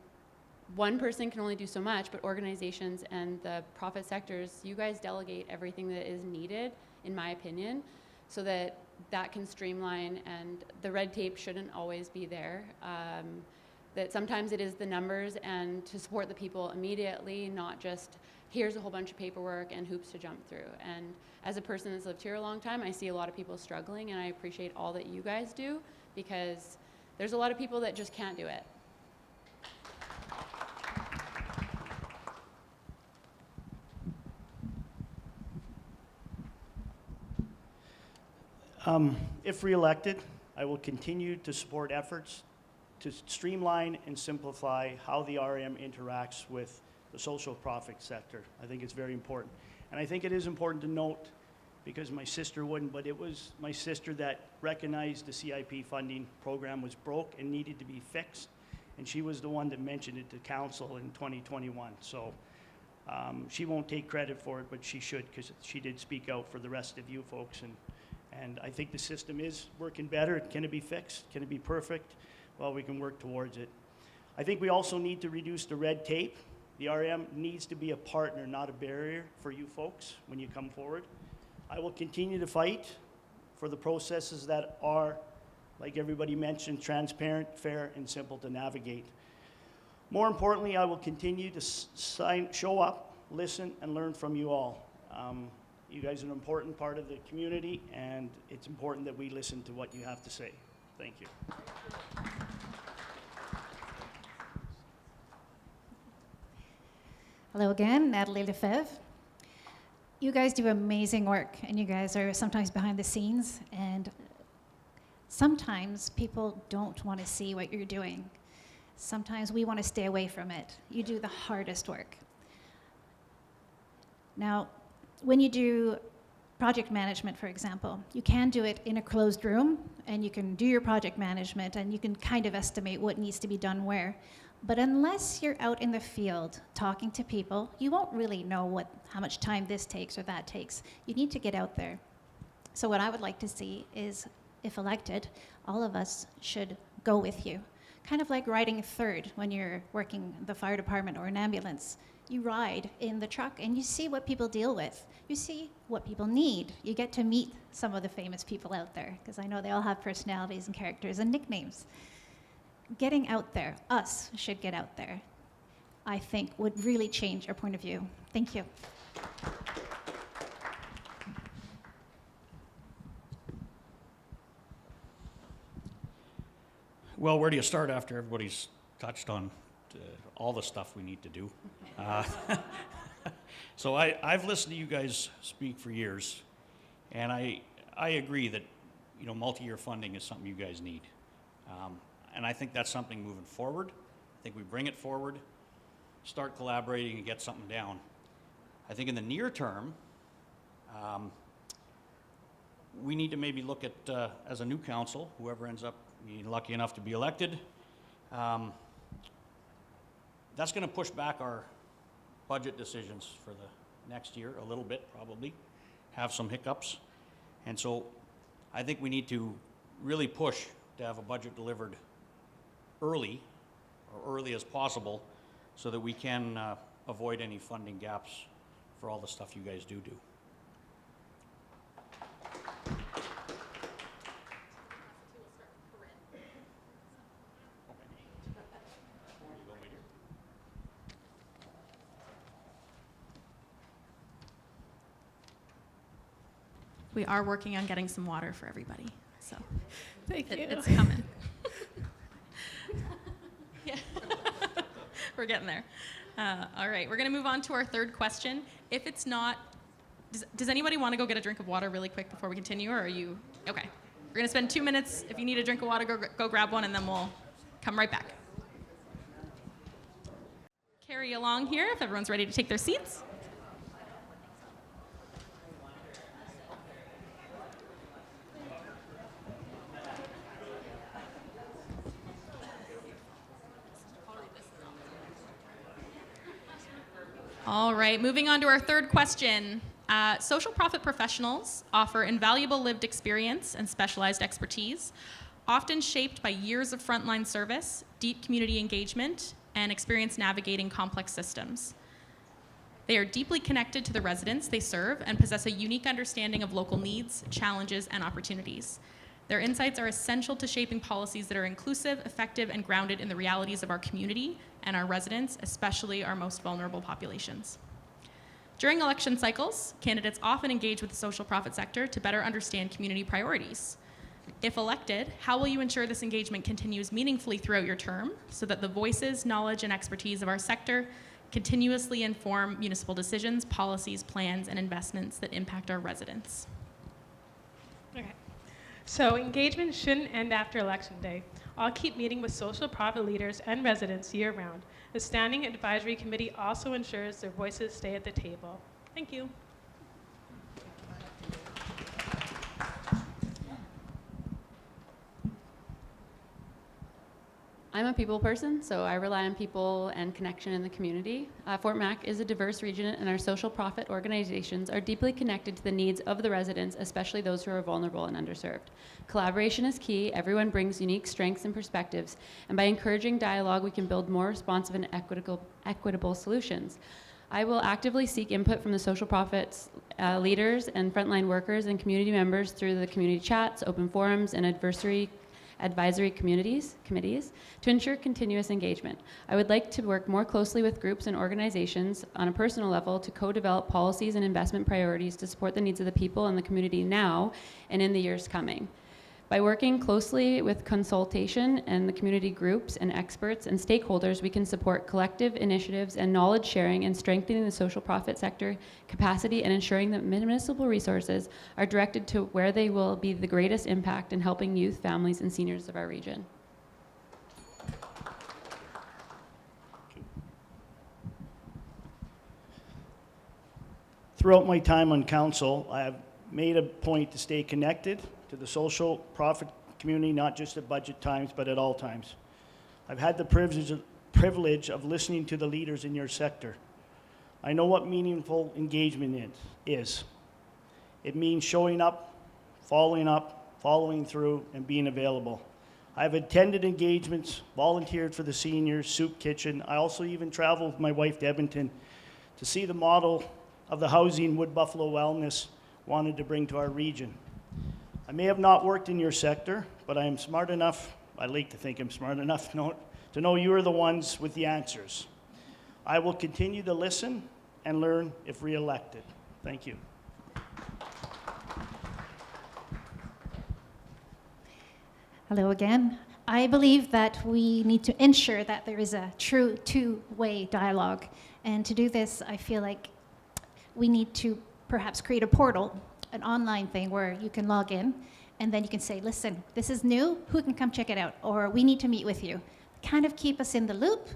one person can only do so much, but organizations and the profit sectors, you guys delegate everything that is needed, in my opinion, so that that can streamline, and the red tape shouldn't always be there. That sometimes it is the numbers and to support the people immediately, not just here's a whole bunch of paperwork and hoops to jump through. And as a person that's lived here a long time, I see a lot of people struggling, and I appreciate all that you guys do, because there's a lot of people that just can't do it. If reelected, I will continue to support efforts to streamline and simplify how the RM interacts with the social profit sector. I think it's very important. And I think it is important to note, because my sister wouldn't, but it was my sister that recognized the CIP funding program was broke and needed to be fixed. And she was the one that mentioned it to council in 2021. So she won't take credit for it, but she should, because she did speak out for the rest of you folks. And I think the system is working better. Can it be fixed? Can it be perfect? Well, we can work towards it. I think we also need to reduce the red tape. The RM needs to be a partner, not a barrier for you folks when you come forward. I will continue to fight for the processes that are, like everybody mentioned, transparent, fair, and simple to navigate. More importantly, I will continue to show up, listen, and learn from you all. You guys are an important part of the community, and it's important that we listen to what you have to say. Thank you. Hello again, Natalie Lefebvre. You guys do amazing work, and you guys are sometimes behind the scenes, and sometimes people don't want to see what you're doing. Sometimes we want to stay away from it. You do the hardest work. Now, when you do project management, for example, you can do it in a closed room, and you can do your project management, and you can kind of estimate what needs to be done where. But unless you're out in the field talking to people, you won't really know how much time this takes or that takes. You need to get out there. So what I would like to see is, if elected, all of us should go with you. Kind of like riding third when you're working the fire department or an ambulance. You ride in the truck and you see what people deal with. You see what people need. You get to meet some of the famous people out there, because I know they all have personalities and characters and nicknames. Getting out there, us should get out there, I think would really change our point of view. Thank you. Well, where do you start after everybody's touched on all the stuff we need to do. So I've listened to you guys speak for years, and I agree that, you know, multi-year funding is something you guys need. And I think that's something moving forward. I think we bring it forward, start collaborating and get something down. I think in the near term, we need to maybe look at, as a new council, whoever ends up being lucky enough to be elected, that's going to push back our budget decisions for the next year a little bit, probably, have some hiccups. And so I think we need to really push to have a budget delivered early, or early as possible, so that we can avoid any funding gaps for all the stuff you guys do. We are working on getting some water for everybody, so Thank you. it's coming. Yeah, we're getting there. All right, we're going to move on to our third question. If it's not, does anybody want to go get a drink of water really quick before we continue, or are you okay? We're going to spend 2 minutes. If you need a drink of water, go grab one, and then we'll come right back. Carry along here if everyone's ready to take their seats. All right, moving on to our third question. Social profit professionals offer invaluable lived experience and specialized expertise, often shaped by years of frontline service, deep community engagement, and experience navigating complex systems. They are deeply connected to the residents they serve and possess a unique understanding of local needs, challenges, and opportunities. Their insights are essential to shaping policies that are inclusive, effective, and grounded in the realities of our community and our residents, especially our most vulnerable populations. During election cycles, candidates often engage with the social profit sector to better understand community priorities. If elected, how will you ensure this engagement continues meaningfully throughout your term so that the voices, knowledge, and expertise of our sector continuously inform municipal decisions, policies, plans, and investments that impact our residents? Okay. So engagement shouldn't end after Election Day. I'll keep meeting with social profit leaders and residents year-round. The Standing Advisory Committee also ensures their voices stay at the table. Thank you. I'm a people person, so I rely on people and connection in the community. Fort Mac is a diverse region, and our social profit organizations are deeply connected to the needs of the residents, especially those who are vulnerable and underserved. Collaboration is key. Everyone brings unique strengths and perspectives, and by encouraging dialogue, we can build more responsive and equitable solutions. I will actively seek input from the social profits leaders and frontline workers and community members through the community chats, open forums, and advisory committees to ensure continuous engagement. I would like to work more closely with groups and organizations on a personal level to co-develop policies and investment priorities to support the needs of the people and the community now and in the years coming. By working closely with consultation and the community groups and experts and stakeholders, we can support collective initiatives and knowledge sharing and strengthening the social profit sector capacity and ensuring that municipal resources are directed to where they will be the greatest impact in helping youth, families, and seniors of our region. Throughout my time on council, I have made a point to stay connected to the social profit community, not just at budget times, but at all times. I've had the privilege of listening to the leaders in your sector. I know what meaningful engagement is. It means showing up, following through, and being available. I've attended engagements, volunteered for the seniors, soup kitchen. I also even traveled with my wife to Edmonton to see the model of the housing Wood Buffalo Wellness wanted to bring to our region. I may have not worked in your sector, but I am smart enough, I like to think I'm smart enough to know you are the ones with the answers. I will continue to listen and learn if re-elected. Thank you. Hello again. I believe that we need to ensure that there is a true two-way dialogue. And to do this, I feel like we need to perhaps create a portal, an online thing where you can log in and then you can say, listen, this is new, who can come check it out? Or we need to meet with you. Kind of keep us in the loop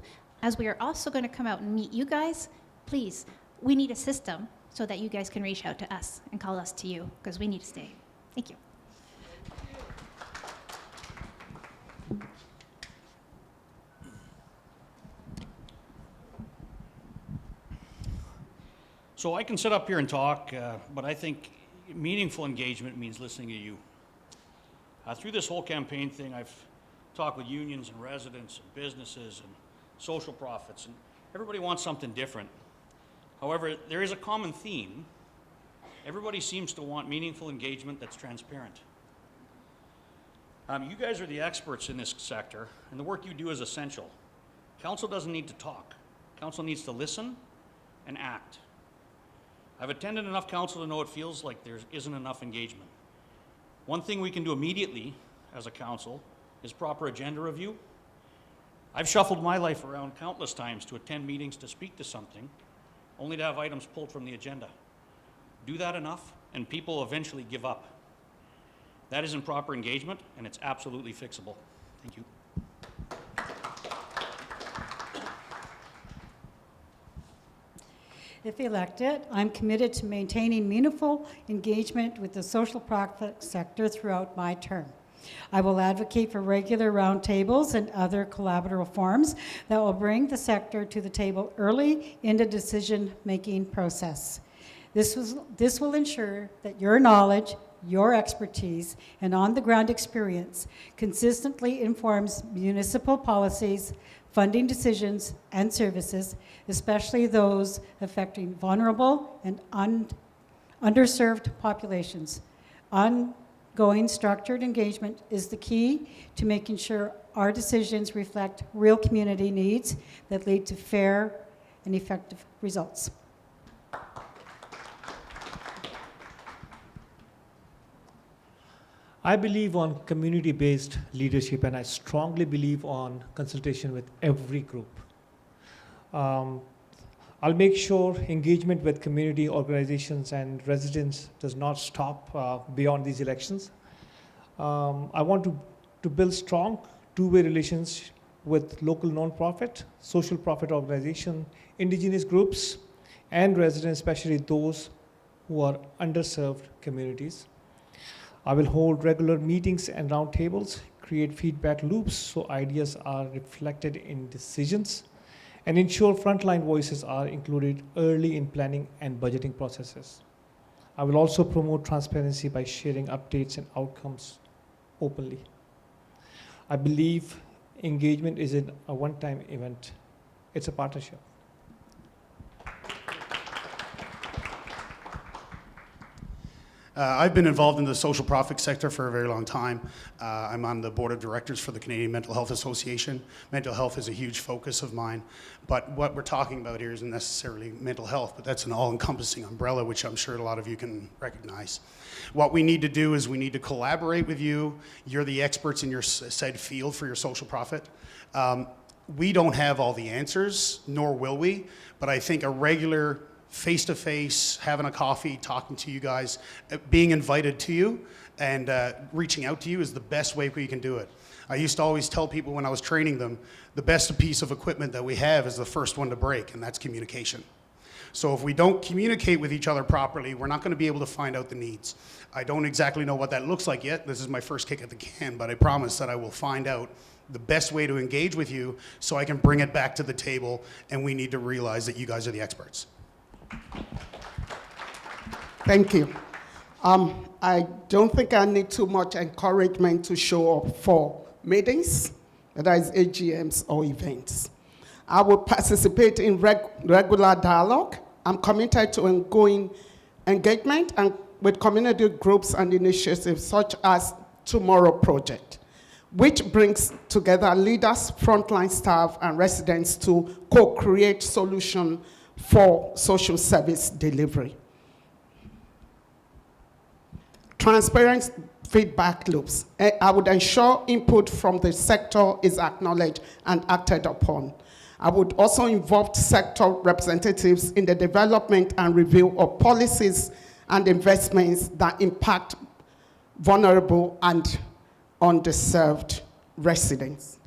as we are also going to come out and meet you guys. Please, we need a system so that you guys can reach out to us and call us to you because we need to stay. Thank you. So I can sit up here and talk, but I think meaningful engagement means listening to you. Through this whole campaign thing, I've talked with unions and residents and businesses and social profits, and everybody wants something different. However, there is a common theme. Everybody seems to want meaningful engagement that's transparent. You guys are the experts in this sector, and the work you do is essential. Council doesn't need to talk. Council needs to listen and act. I've attended enough council to know it feels like there isn't enough engagement. One thing we can do immediately as a council is proper agenda review. I've shuffled my life around countless times to attend meetings to speak to something, only to have items pulled from the agenda. Do that enough, and people eventually give up. That isn't proper engagement, and it's absolutely fixable. Thank you. If elected, I'm committed to maintaining meaningful engagement with the social profit sector throughout my term. I will advocate for regular roundtables and other collaborative forums that will bring the sector to the table early in the decision-making process. This will ensure that your knowledge, your expertise, and on-the-ground experience consistently informs municipal policies, funding decisions, and services, especially those affecting vulnerable and underserved populations. Ongoing structured engagement is the key to making sure our decisions reflect real community needs that lead to fair and effective results. I believe on community-based leadership, and I strongly believe on consultation with every group. I'll make sure engagement with community organizations and residents does not stop beyond these elections. I want to build strong two-way relations with local nonprofit, social profit organization, indigenous groups, and residents, especially those who are underserved communities. I will hold regular meetings and roundtables, create feedback loops so ideas are reflected in decisions, and ensure frontline voices are included early in planning and budgeting processes. I will also promote transparency by sharing updates and outcomes openly. I believe engagement isn't a one-time event, it's a partnership. I've been involved in the social profit sector for a very long time. I'm on the board of directors for the Canadian Mental Health Association. Mental health is a huge focus of mine, but what we're talking about here isn't necessarily mental health, but that's an all-encompassing umbrella, which I'm sure a lot of you can recognize. What we need to do is we need to collaborate with you. You're the experts in your said field for your social profit. We don't have all the answers, nor will we, but I think a regular face-to-face, having a coffee, talking to you guys, being invited to you, and reaching out to you is the best way we can do it. I used to always tell people when I was training them, the best piece of equipment that we have is the first one to break, and that's communication. So if we don't communicate with each other properly, we're not going to be able to find out the needs. I don't exactly know what that looks like yet. This is my first kick at the can, but I promise that I will find out the best way to engage with you so I can bring it back to the table, and we need to realize that you guys are the experts. Thank you. I don't think I need too much encouragement to show up for meetings, whether it's AGMs or events. I will participate in regular dialogue. I'm committed to ongoing engagement and with community groups and initiatives such as Tomorrow Project, which brings together leaders, frontline staff, and residents to co-create solutions for social service delivery. Transparency feedback loops. I would ensure input from the sector is acknowledged and acted upon. I would also involve sector representatives in the development and review of policies and investments that impact vulnerable and underserved residents.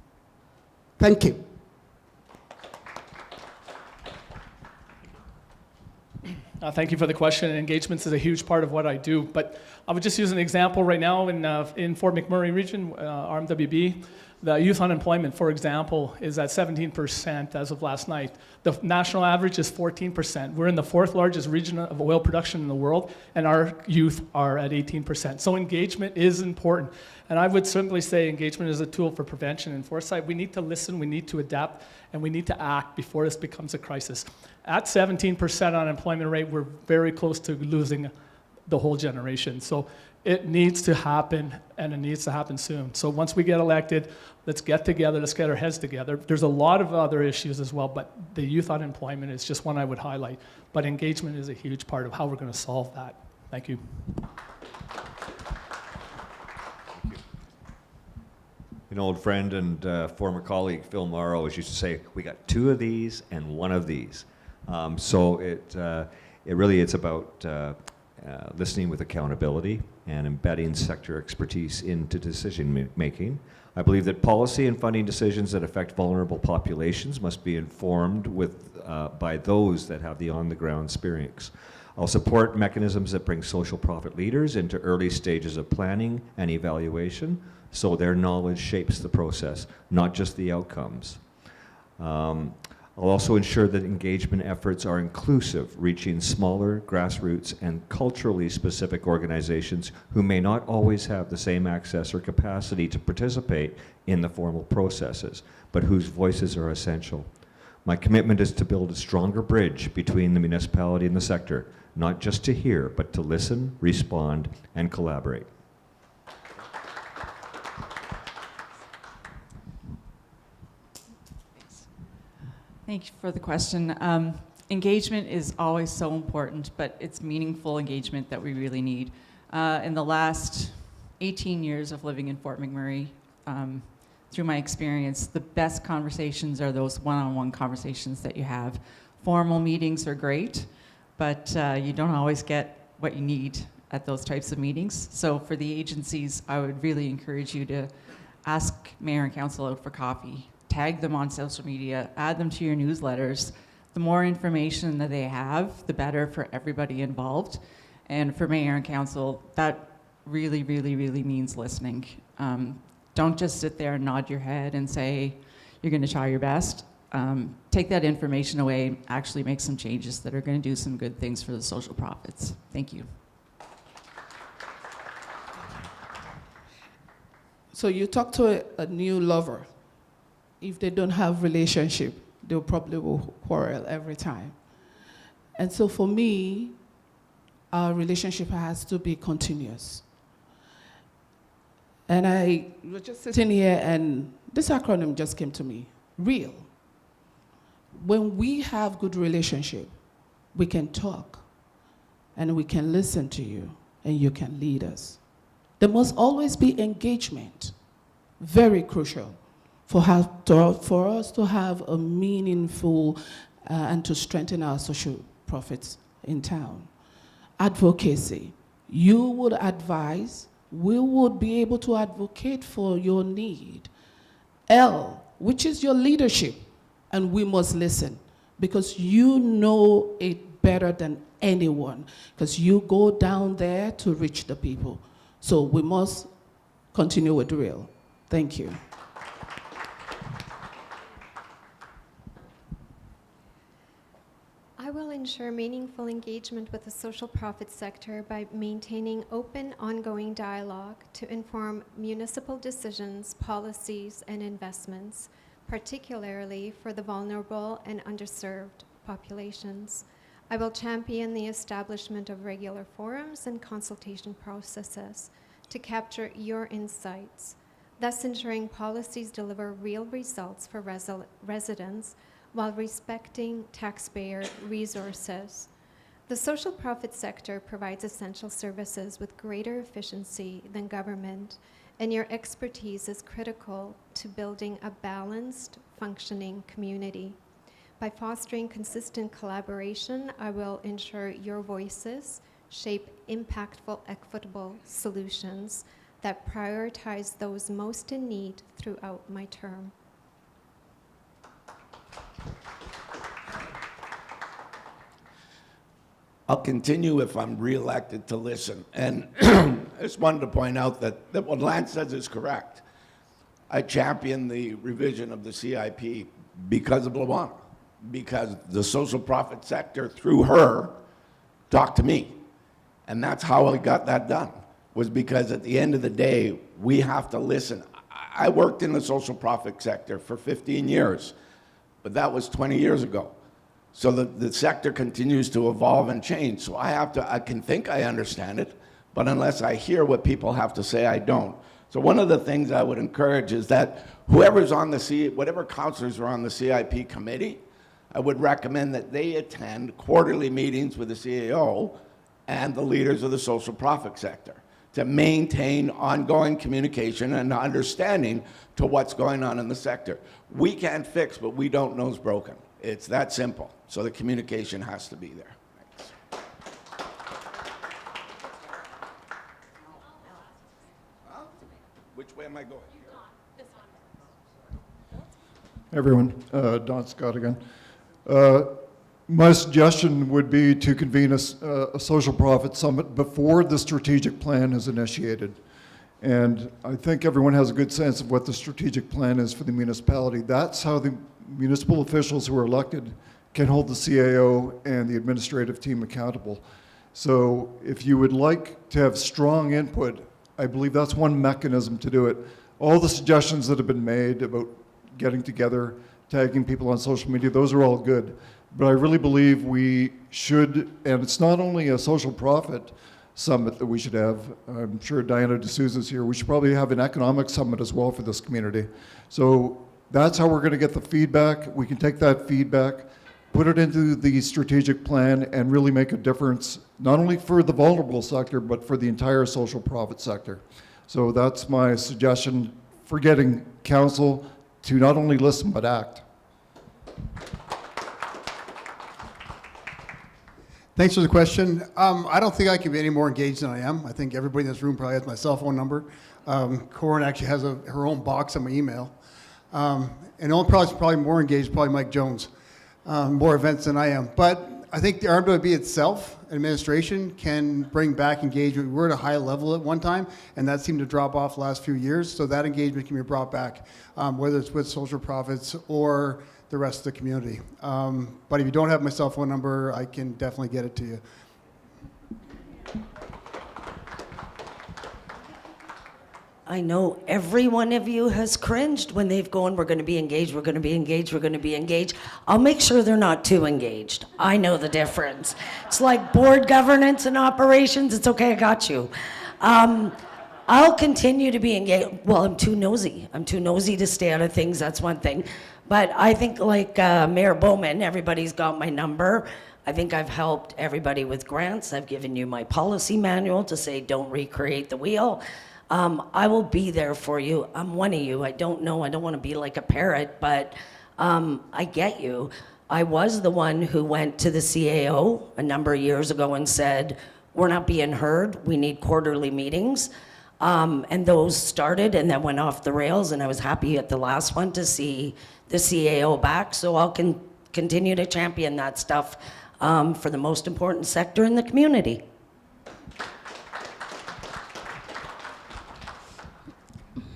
Thank you. Thank you for the question. Engagements is a huge part of what I do, but I would just use an example right now in Fort McMurray region, RMWB. The youth unemployment, for example, is at 17% as of last night. The national average is 14%. We're in the 4th largest region of oil production in the world, and our youth are at 18%. So engagement is important. And I would simply say engagement is a tool for prevention and foresight. We need to listen, we need to adapt, and we need to act before this becomes a crisis. At 17% unemployment rate, we're very close to losing the whole generation. So it needs to happen, and it needs to happen soon. So once we get elected, let's get together, let's get our heads together. There's a lot of other issues as well, but the youth unemployment is just one I would highlight. But engagement is a huge part of how we're going to solve that. Thank you. An old friend and former colleague, Phil Morrow, always used to say, we got 2 of these and 1 of these. So it really it's about listening with accountability and embedding sector expertise into decision making. I believe that policy and funding decisions that affect vulnerable populations must be informed by those that have the on-the-ground experience. I'll support mechanisms that bring social profit leaders into early stages of planning and evaluation so their knowledge shapes the process, not just the outcomes. I'll also ensure that engagement efforts are inclusive, reaching smaller, grassroots, and culturally specific organizations who may not always have the same access or capacity to participate in the formal processes, but whose voices are essential. My commitment is to build a stronger bridge between the municipality and the sector, not just to hear, but to listen, respond, and collaborate. Thank you for the question. Engagement is always so important, but it's meaningful engagement that we really need. In the last 18 years of living in Fort McMurray, through my experience, the best conversations are those one-on-one conversations that you have. Formal meetings are great, but you don't always get what you need at those types of meetings. So for the agencies, I would really encourage you to ask Mayor and Council out for coffee. Tag them on social media, add them to your newsletters. The more information that they have, the better for everybody involved. And for Mayor and Council, that really, really, really means listening. Don't just sit there and nod your head and say, you're gonna try your best. Take that information away, actually make some changes that are gonna do some good things for the social profits. Thank you. So you talk to a new lover. If they don't have relationship, they probably will quarrel every time. And so for me, our relationship has to be continuous. And I was just sitting here and this acronym just came to me, REAL. When we have good relationship, we can talk and we can listen to you and you can lead us. There must always be engagement, very crucial. For us to have a meaningful and to strengthen our social profits in town. Advocacy. You would advise, we would be able to advocate for your need. L, which is your leadership, and we must listen because you know it better than anyone because you go down there to reach the people. So we must continue with REAL. Thank you. I will ensure meaningful engagement with the social profit sector by maintaining open, ongoing dialogue to inform municipal decisions, policies, and investments, particularly for the vulnerable and underserved populations. I will champion the establishment of regular forums and consultation processes to capture your insights, thus ensuring policies deliver real results for residents while respecting taxpayer resources. The The social profit sector provides essential services with greater efficiency than government, and your expertise is critical to building a balanced, functioning community. By fostering consistent collaboration, I will ensure your voices shape impactful, equitable solutions that prioritize those most in need throughout my term. I'll continue if I'm reelected to listen. And I just wanted to point out that what Lance says is correct. I champion the revision of the CIP because of Luana, because the social profit sector, through her, talked to me. And that's how I got that done, was because at the end of the day, we have to listen. I worked in the social profit sector for 15 years, but that was 20 years ago. So the sector continues to evolve and change. So I can think I understand it, but unless I hear what people have to say, I don't. So one of the things I would encourage is that whoever's on whatever counselors are on the CIP committee, I would recommend that they attend quarterly meetings with the CAO and the leaders of the social profit sector to maintain ongoing communication and understanding to what's going on in the sector. We can't fix what we don't know is broken. It's that simple. So the communication has to be there. Thanks. Which way am I going? Hey everyone, Don Scott again. My suggestion would be to convene a social profit summit before the strategic plan is initiated. And I think everyone has a good sense of what the strategic plan is for the municipality. That's how the municipal officials who are elected can hold the CAO and the administrative team accountable. So if you would like to have strong input, I believe that's one mechanism to do it. All the suggestions that have been made about getting together, tagging people on social media, those are all good. But I really believe we should, and it's not only a social profit summit that we should have. I'm sure Diana D'Souza's here. We should probably have an economic summit as well for this community. So that's how we're going to get the feedback. We can take that feedback, put it into the strategic plan, and really make a difference, not only for the vulnerable sector, but for the entire social profit sector. So that's my suggestion for getting council to not only listen, but act. Thanks for the question. I don't think I can be any more engaged than I am. I think everybody in this room probably has my cell phone number. Corinne actually has her own box on my email. And the only probably more engaged, probably Mike Jones, more events than I am. But I think the RMWB itself, administration, can bring back engagement. We were at a high level at one time, and that seemed to drop off the last few years. So that engagement can be brought back, whether it's with social profits or the rest of the community. But if you don't have my cell phone number, I can definitely get it to you. I know every one of you has cringed when they've gone, we're going to be engaged, we're going to be engaged, we're going to be engaged. I'll make sure they're not too engaged. I know the difference. It's like board governance and operations. It's okay, I got you. I'll continue to be engaged. Well, I'm too nosy. I'm too nosy to stay out of things, that's one thing. But I think like Mayor Bowman, everybody's got my number. I think I've helped everybody with grants. I've given you my policy manual to say don't recreate the wheel. I will be there for you. I'm one of you. I don't know. I don't want to be like a parrot, but I get you. I was the one who went to the CAO a number of years ago and said, we're not being heard. We need quarterly meetings. And those started and then went off the rails. And I was happy at the last one to see the CAO back. So I'll continue to champion that stuff for the most important sector in the community.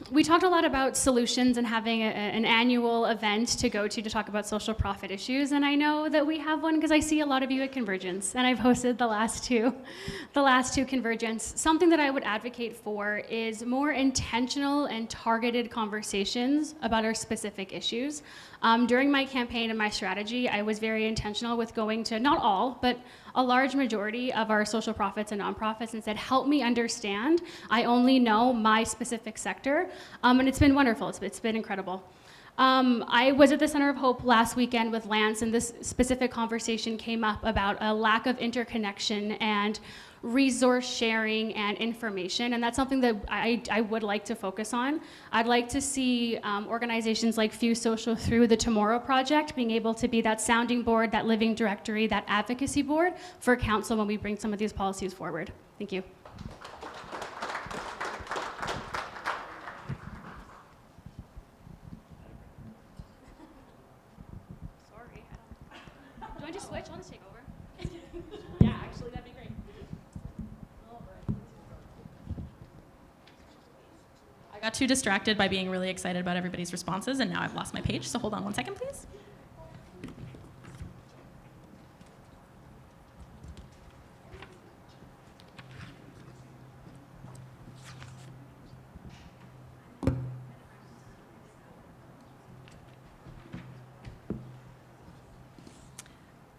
We talked a lot about solutions and having an annual event to go to talk about social profit issues, and I know that we have one because I see a lot of you at Convergence, and I've hosted the last two Convergence. Something that I would advocate for is more intentional and targeted conversations about our specific issues. During my campaign and my strategy, I was very intentional with going to, not all, but a large majority of our social profits and nonprofits and said, help me understand. I only know my specific sector. And it's been wonderful. It's been incredible. I was at the Center of Hope last weekend with Lance, and this specific conversation came up about a lack of interconnection and resource sharing and information, and that's something that I would like to focus on. I'd like to see organizations like FuseSocial through the Tomorrow Project being able to be that sounding board, that living directory, that advocacy board for council when we bring some of these policies forward. Thank you. Do I just switch? I'll just take over. Yeah, actually, that'd be great. I got too distracted by being really excited about everybody's responses, and now I've lost my page, so hold on one second, please.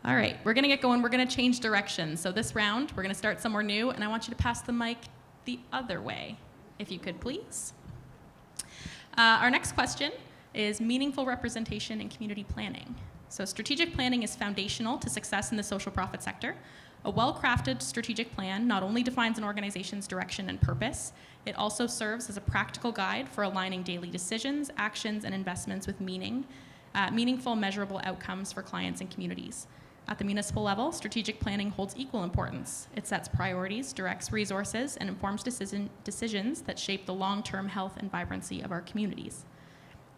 All right, we're gonna get going. We're gonna change direction. So this round, we're gonna start somewhere new, and I want you to pass the mic the other way, if you could, please. Our next question is meaningful representation in community planning. So strategic planning is foundational to success in the social profit sector. A well-crafted strategic plan not only defines an organization's direction and purpose, it also serves as a practical guide for aligning daily decisions, actions, and investments with meaningful, measurable outcomes for clients and communities. At the municipal level, strategic planning holds equal importance. It sets priorities, directs resources, and informs decisions that shape the long-term health and vibrancy of our communities.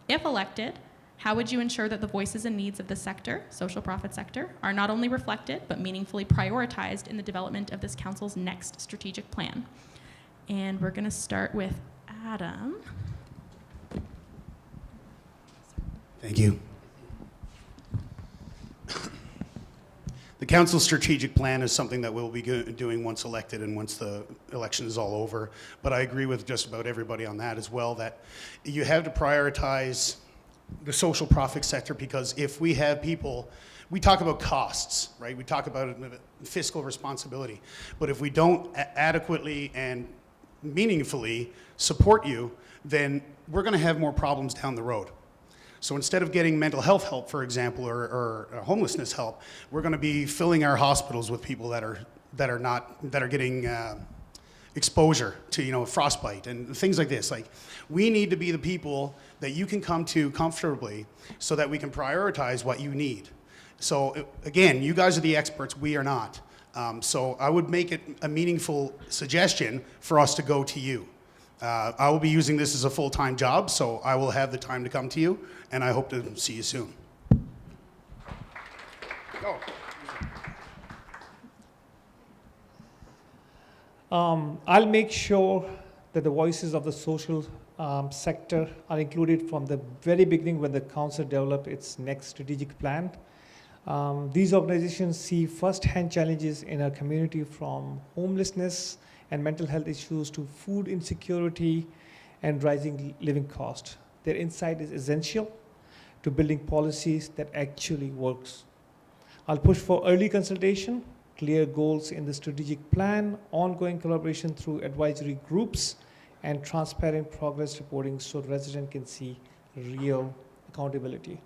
If elected, how would you ensure that the voices and needs of the sector, social profit sector, are not only reflected, but meaningfully prioritized in the development of this council's next strategic plan? And we're gonna start with Adam. Thank you. The council's strategic plan is something that we'll be doing once elected and once the election is all over. But I agree with just about everybody on that as well, that you have to prioritize the social profit sector, because if we have people, we talk about costs, right? We talk about fiscal responsibility. But if we don't adequately and meaningfully support you, then we're going to have more problems down the road. So instead of getting mental health help, for example, or homelessness help, we're going to be filling our hospitals with people that are getting exposure to frostbite and things like this. Like, we need to be the people that you can come to comfortably, so that we can prioritize what you need. So again, you guys are the experts; we are not. So I would make it a meaningful suggestion for us to go to you. I will be using this as a full-time job, so I will have the time to come to you, and I hope to see you soon. I'll make sure that the voices of the social sector are included from the very beginning when the council developed its next strategic plan. These organizations see first-hand challenges in our community, from homelessness and mental health issues to food insecurity and rising living cost. Their insight is essential to building policies that actually works. I'll push for early consultation, clear goals in the strategic plan, ongoing collaboration through advisory groups, and transparent progress reporting so residents can see real accountability.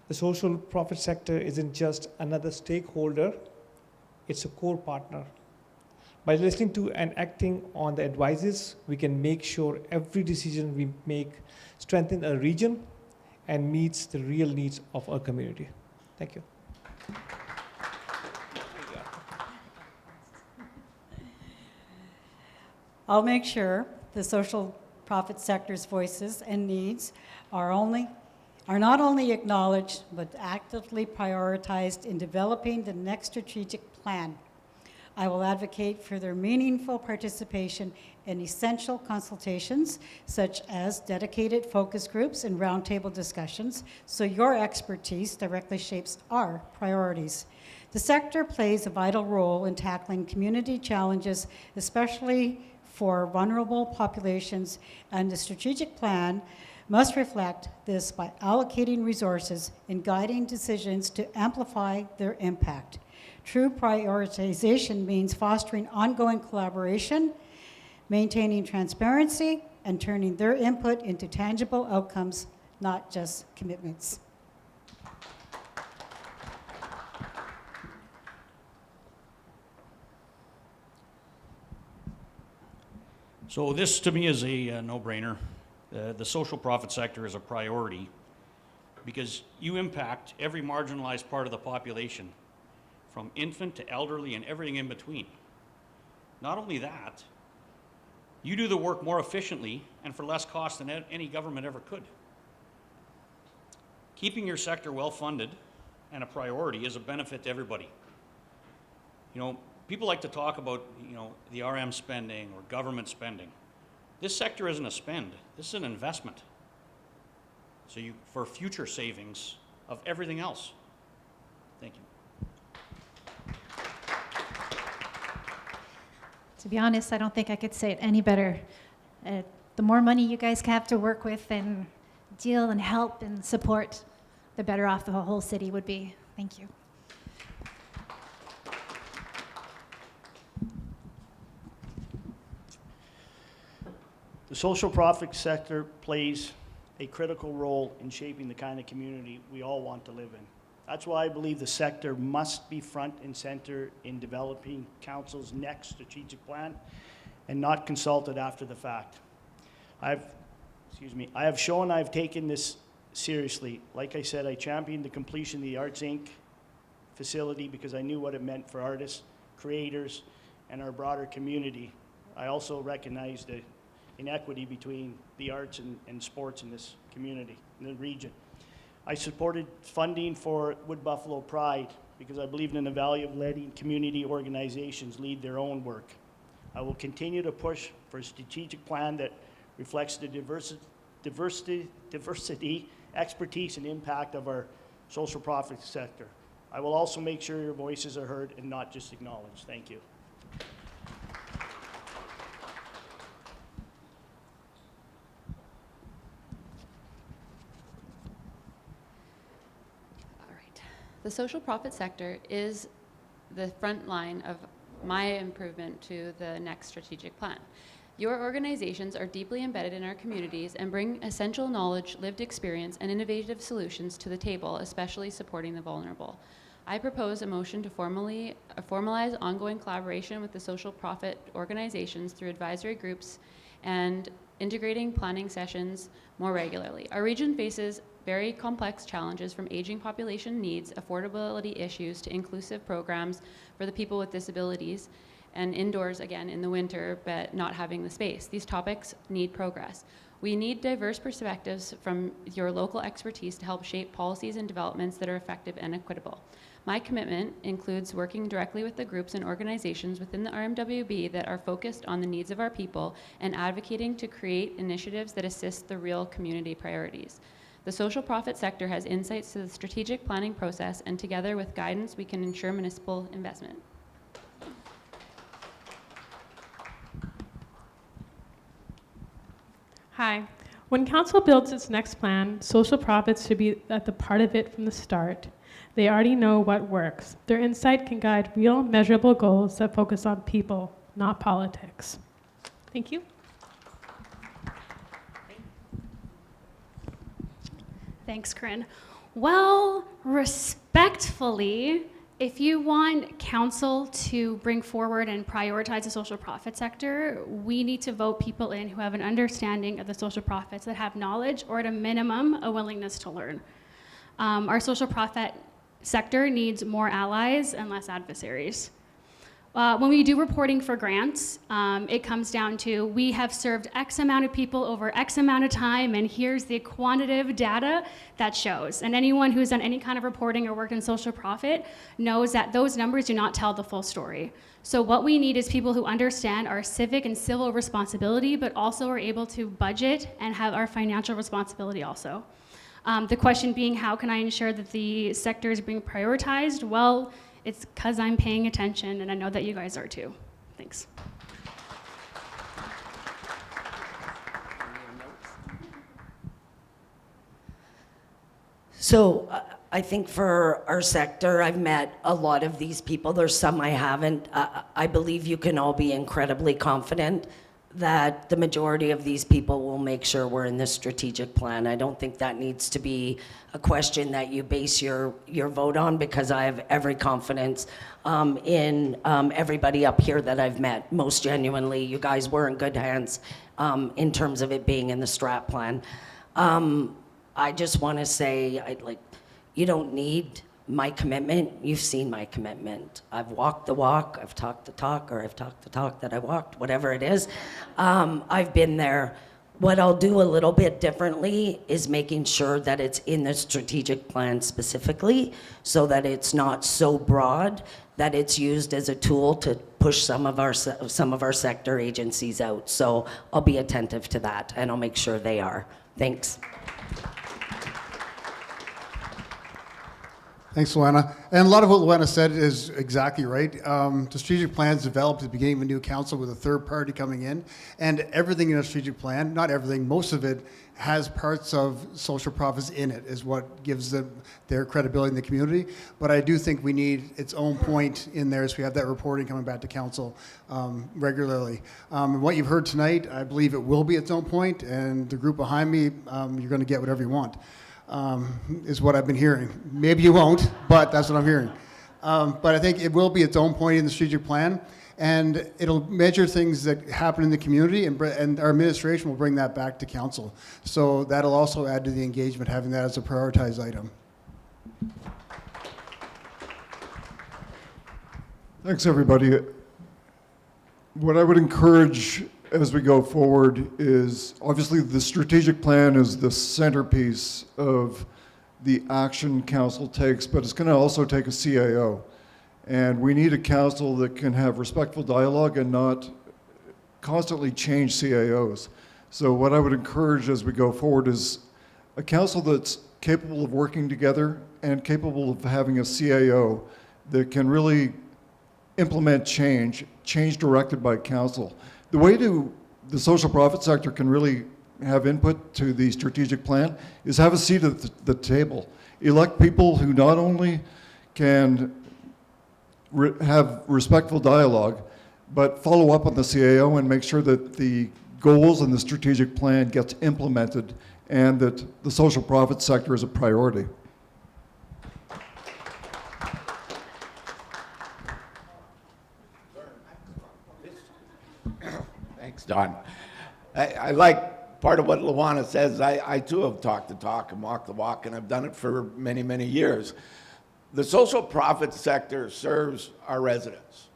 The social profit sector isn't just another stakeholder, it's a core partner. By listening to and acting on the advices, we can make sure every decision we make strengthens our region and meets the real needs of our community. Thank you. I'll make sure the social profit sector's voices and needs are not only acknowledged, but actively prioritized in developing the next strategic plan. I will advocate for their meaningful participation in essential consultations, such as dedicated focus groups and roundtable discussions, so your expertise directly shapes our priorities. The sector plays a vital role in tackling community challenges, especially for vulnerable populations, and the strategic plan must reflect this by allocating resources and guiding decisions to amplify their impact. True prioritization means fostering ongoing collaboration, maintaining transparency, and turning their input into tangible outcomes not just commitments. So this, to me, is a no-brainer. The social profit sector is a priority because you impact every marginalized part of the population, from infant to elderly and everything in between. Not only that, you do the work more efficiently and for less cost than any government ever could. Keeping your sector well-funded and a priority is a benefit to everybody. You know, people like to talk about, the RM spending or government spending. This sector isn't a spend, this is an investment. So for future savings of everything else. Thank you. To be honest, I don't think I could say it any better. The more money you guys have to work with and deal and help and support, the better off the whole city would be. Thank you. The social profit sector plays a critical role in shaping the kind of community we all want to live in. That's why I believe the sector must be front and center in developing council's next strategic plan and not consulted after the fact. I have shown I've taken this seriously. Like I said, I championed the completion of the Arts Inc. facility because I knew what it meant for artists, creators, and our broader community. I also recognized the inequity between the arts and sports in this community, in the region. I supported funding for Wood Buffalo Pride because I believe in the value of letting community organizations lead their own work. I will continue to push for a strategic plan that reflects the diversity, expertise, and impact of our social profit sector. I will also make sure your voices are heard and not just acknowledged. Thank you. The social profit sector is the front line of my improvement to the next strategic plan. Your organizations are deeply embedded in our communities and bring essential knowledge, lived experience, and innovative solutions to the table, especially supporting the vulnerable. I propose a motion to formalize ongoing collaboration with the social profit organizations through advisory groups and integrating planning sessions more regularly. Our region faces very complex challenges from aging population needs, affordability issues, to inclusive programs for the people with disabilities, and indoors again in the winter, but not having the space. These topics need progress. We need diverse perspectives from your local expertise to help shape policies and developments that are effective and equitable. My commitment includes working directly with the groups and organizations within the RMWB that are focused on the needs of our people and advocating to create initiatives that assist the real community priorities. The social profit sector has insights to the strategic planning process, and together with guidance, we can ensure municipal investment. Hi. When council builds its next plan, social profits should be at the part of it from the start. They already know what works. Their insight can guide real, measurable goals that focus on people, not politics. Thank you. Thanks, Corinne. Well, respectfully, if you want council to bring forward and prioritize the social profit sector, we need to vote people in who have an understanding of the social profits, that have knowledge, or at a minimum, a willingness to learn. Our social profit sector needs more allies and less adversaries. When we do reporting for grants, it comes down to we have served X amount of people over X amount of time, and here's the quantitative data that shows. And anyone who's done any kind of reporting or worked in social profit knows that those numbers do not tell the full story. So what we need is people who understand our civic and civil responsibility, but also are able to budget and have our financial responsibility also. The question being, how can I ensure that the sector is being prioritized? Well, it's because I'm paying attention, and I know that you guys are too. Thanks. So I think for our sector, I've met a lot of these people. There's some I haven't. I believe you can all be incredibly confident that the majority of these people will make sure we're in this strategic plan. I don't think that needs to be a question that you base your vote on, because I have every confidence in everybody up here that I've met. Most genuinely, you guys were in good hands in terms of it being in the strat plan. I just want to say, you don't need my commitment. You've seen my commitment. I've walked the walk, I've talked the talk, or I've talked the talk that I walked, whatever it is. I've been there. What I'll do a little bit differently is making sure that it's in the strategic plan specifically, so that it's not so broad that it's used as a tool to push some of our sector agencies out. So I'll be attentive to that, and I'll make sure they are. Thanks. Thanks, Luana. And a lot of what Luana said is exactly right. The strategic plan is developed at the beginning of a new council with a third party coming in, and everything in a strategic plan, not everything, most of it has parts of social profits in it, is what gives them their credibility in the community. But I do think we need its own point in there, so we have that reporting coming back to council regularly. What you've heard tonight, I believe it will be its own point, and the group behind me, you're going to get whatever you want. Is what I've been hearing. Maybe you won't, but that's what I'm hearing. But I think it will be its own point in the strategic plan, and it'll measure things that happen in the community, and our administration will bring that back to council. So that'll also add to the engagement, having that as a prioritized item. Thanks, everybody. What I would encourage as we go forward is, obviously the strategic plan is the centerpiece of the action council takes, but it's going to also take a CAO. And we need a council that can have respectful dialogue and not constantly change CAOs. So what I would encourage as we go forward is a council that's capable of working together and capable of having a CAO that can really implement change directed by council. The way the social profit sector can really have input to the strategic plan is have a seat at the table. Elect people who not only can have respectful dialogue, but follow up on the CAO and make sure that the goals in the strategic plan gets implemented and that the social profit sector is a priority. Thanks, Don. I like part of what Luana says. I too have talked the talk and walked the walk, and I've done it for many, many years. The social profit sector serves our residents.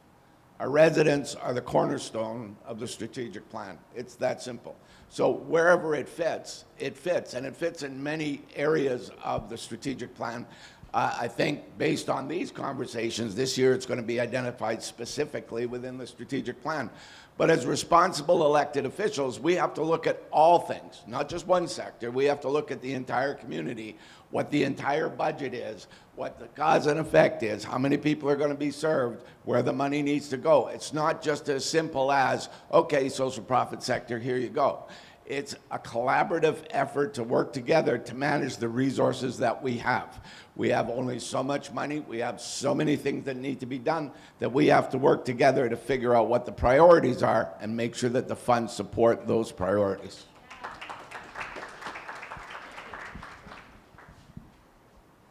Our residents are the cornerstone of the strategic plan. It's that simple. So wherever it fits, and it fits in many areas of the strategic plan. I think based on these conversations, this year it's going to be identified specifically within the strategic plan. But as responsible elected officials, we have to look at all things, not just one sector. We have to look at the entire community, what the entire budget is, what the cause and effect is, how many people are going to be served, where the money needs to go. It's not just as simple as, okay, social profit sector, here you go. It's a collaborative effort to work together to manage the resources that we have. We have only so much money. We have so many things that need to be done that we have to work together to figure out what the priorities are and make sure that the funds support those priorities.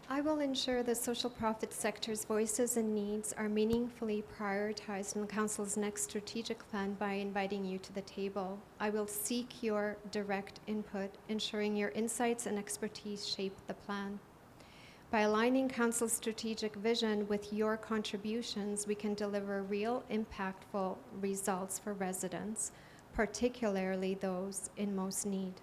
I will ensure the social profit sector's voices and needs are meaningfully prioritized in Council's next strategic plan by inviting you to the table. I will seek your direct input, ensuring your insights and expertise shape the plan. By aligning Council's strategic vision with your contributions, we can deliver real, impactful results for residents, particularly those in most need.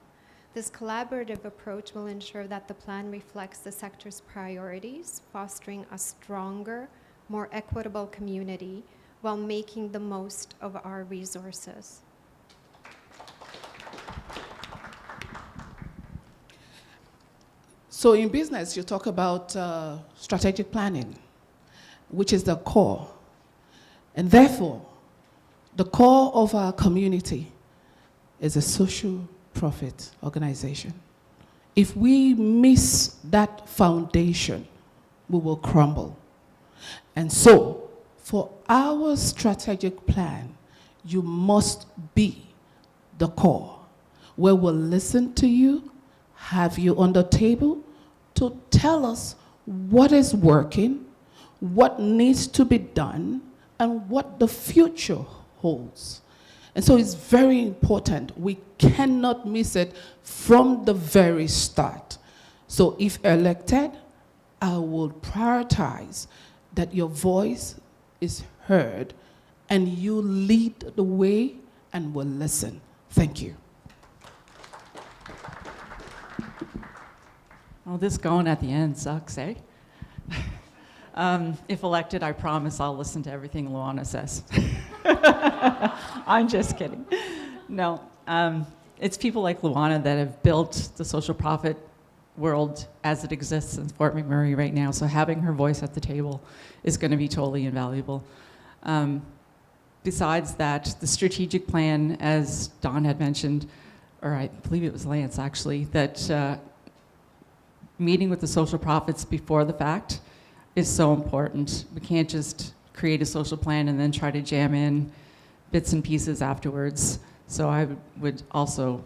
This collaborative approach will ensure that the plan reflects the sector's priorities, fostering a stronger, more equitable community while making the most of our resources. So in business, you talk about strategic planning, which is the core. And therefore, the core of our community is a social profit organization. If we miss that foundation, we will crumble. And so, for our strategic plan, you must be the core, where we'll listen to you, have you on the table to tell us what is working, what needs to be done, and what the future holds. And so it's very important. We cannot miss it from the very start. So if elected, I will prioritize that your voice is heard and you lead the way and will listen. Thank you. Well, this going at the end sucks, eh? If elected, I promise I'll listen to everything Luana says. I'm just kidding. No, it's people like Luana that have built the social profit world as it exists in Fort McMurray right now. So having her voice at the table is going to be totally invaluable. Besides that, the strategic plan, as Don had mentioned, or I believe it was Lance actually, that meeting with the social profits before the fact is so important. We can't just create a social plan and then try to jam in bits and pieces afterwards. So I would also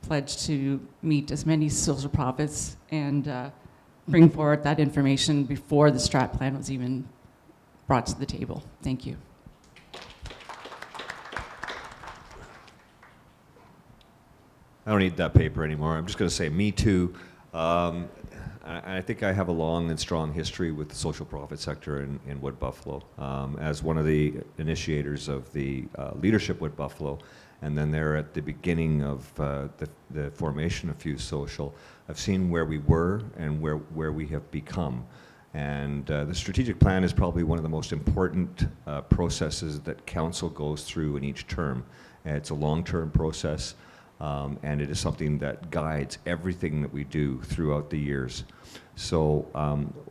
pledge to meet as many social profits and bring forward that information before the strat plan was even brought to the table. Thank you. I don't need that paper anymore. I'm just going to say me too. I think I have a long and strong history with the social profit sector in Wood Buffalo. As one of the initiators of the leadership Wood Buffalo, and then there at the beginning of the formation of FuseSocial, I've seen where we were and where we have become. And the strategic plan is probably one of the most important processes that council goes through in each term. It's a long-term process. And it is something that guides everything that we do throughout the years. So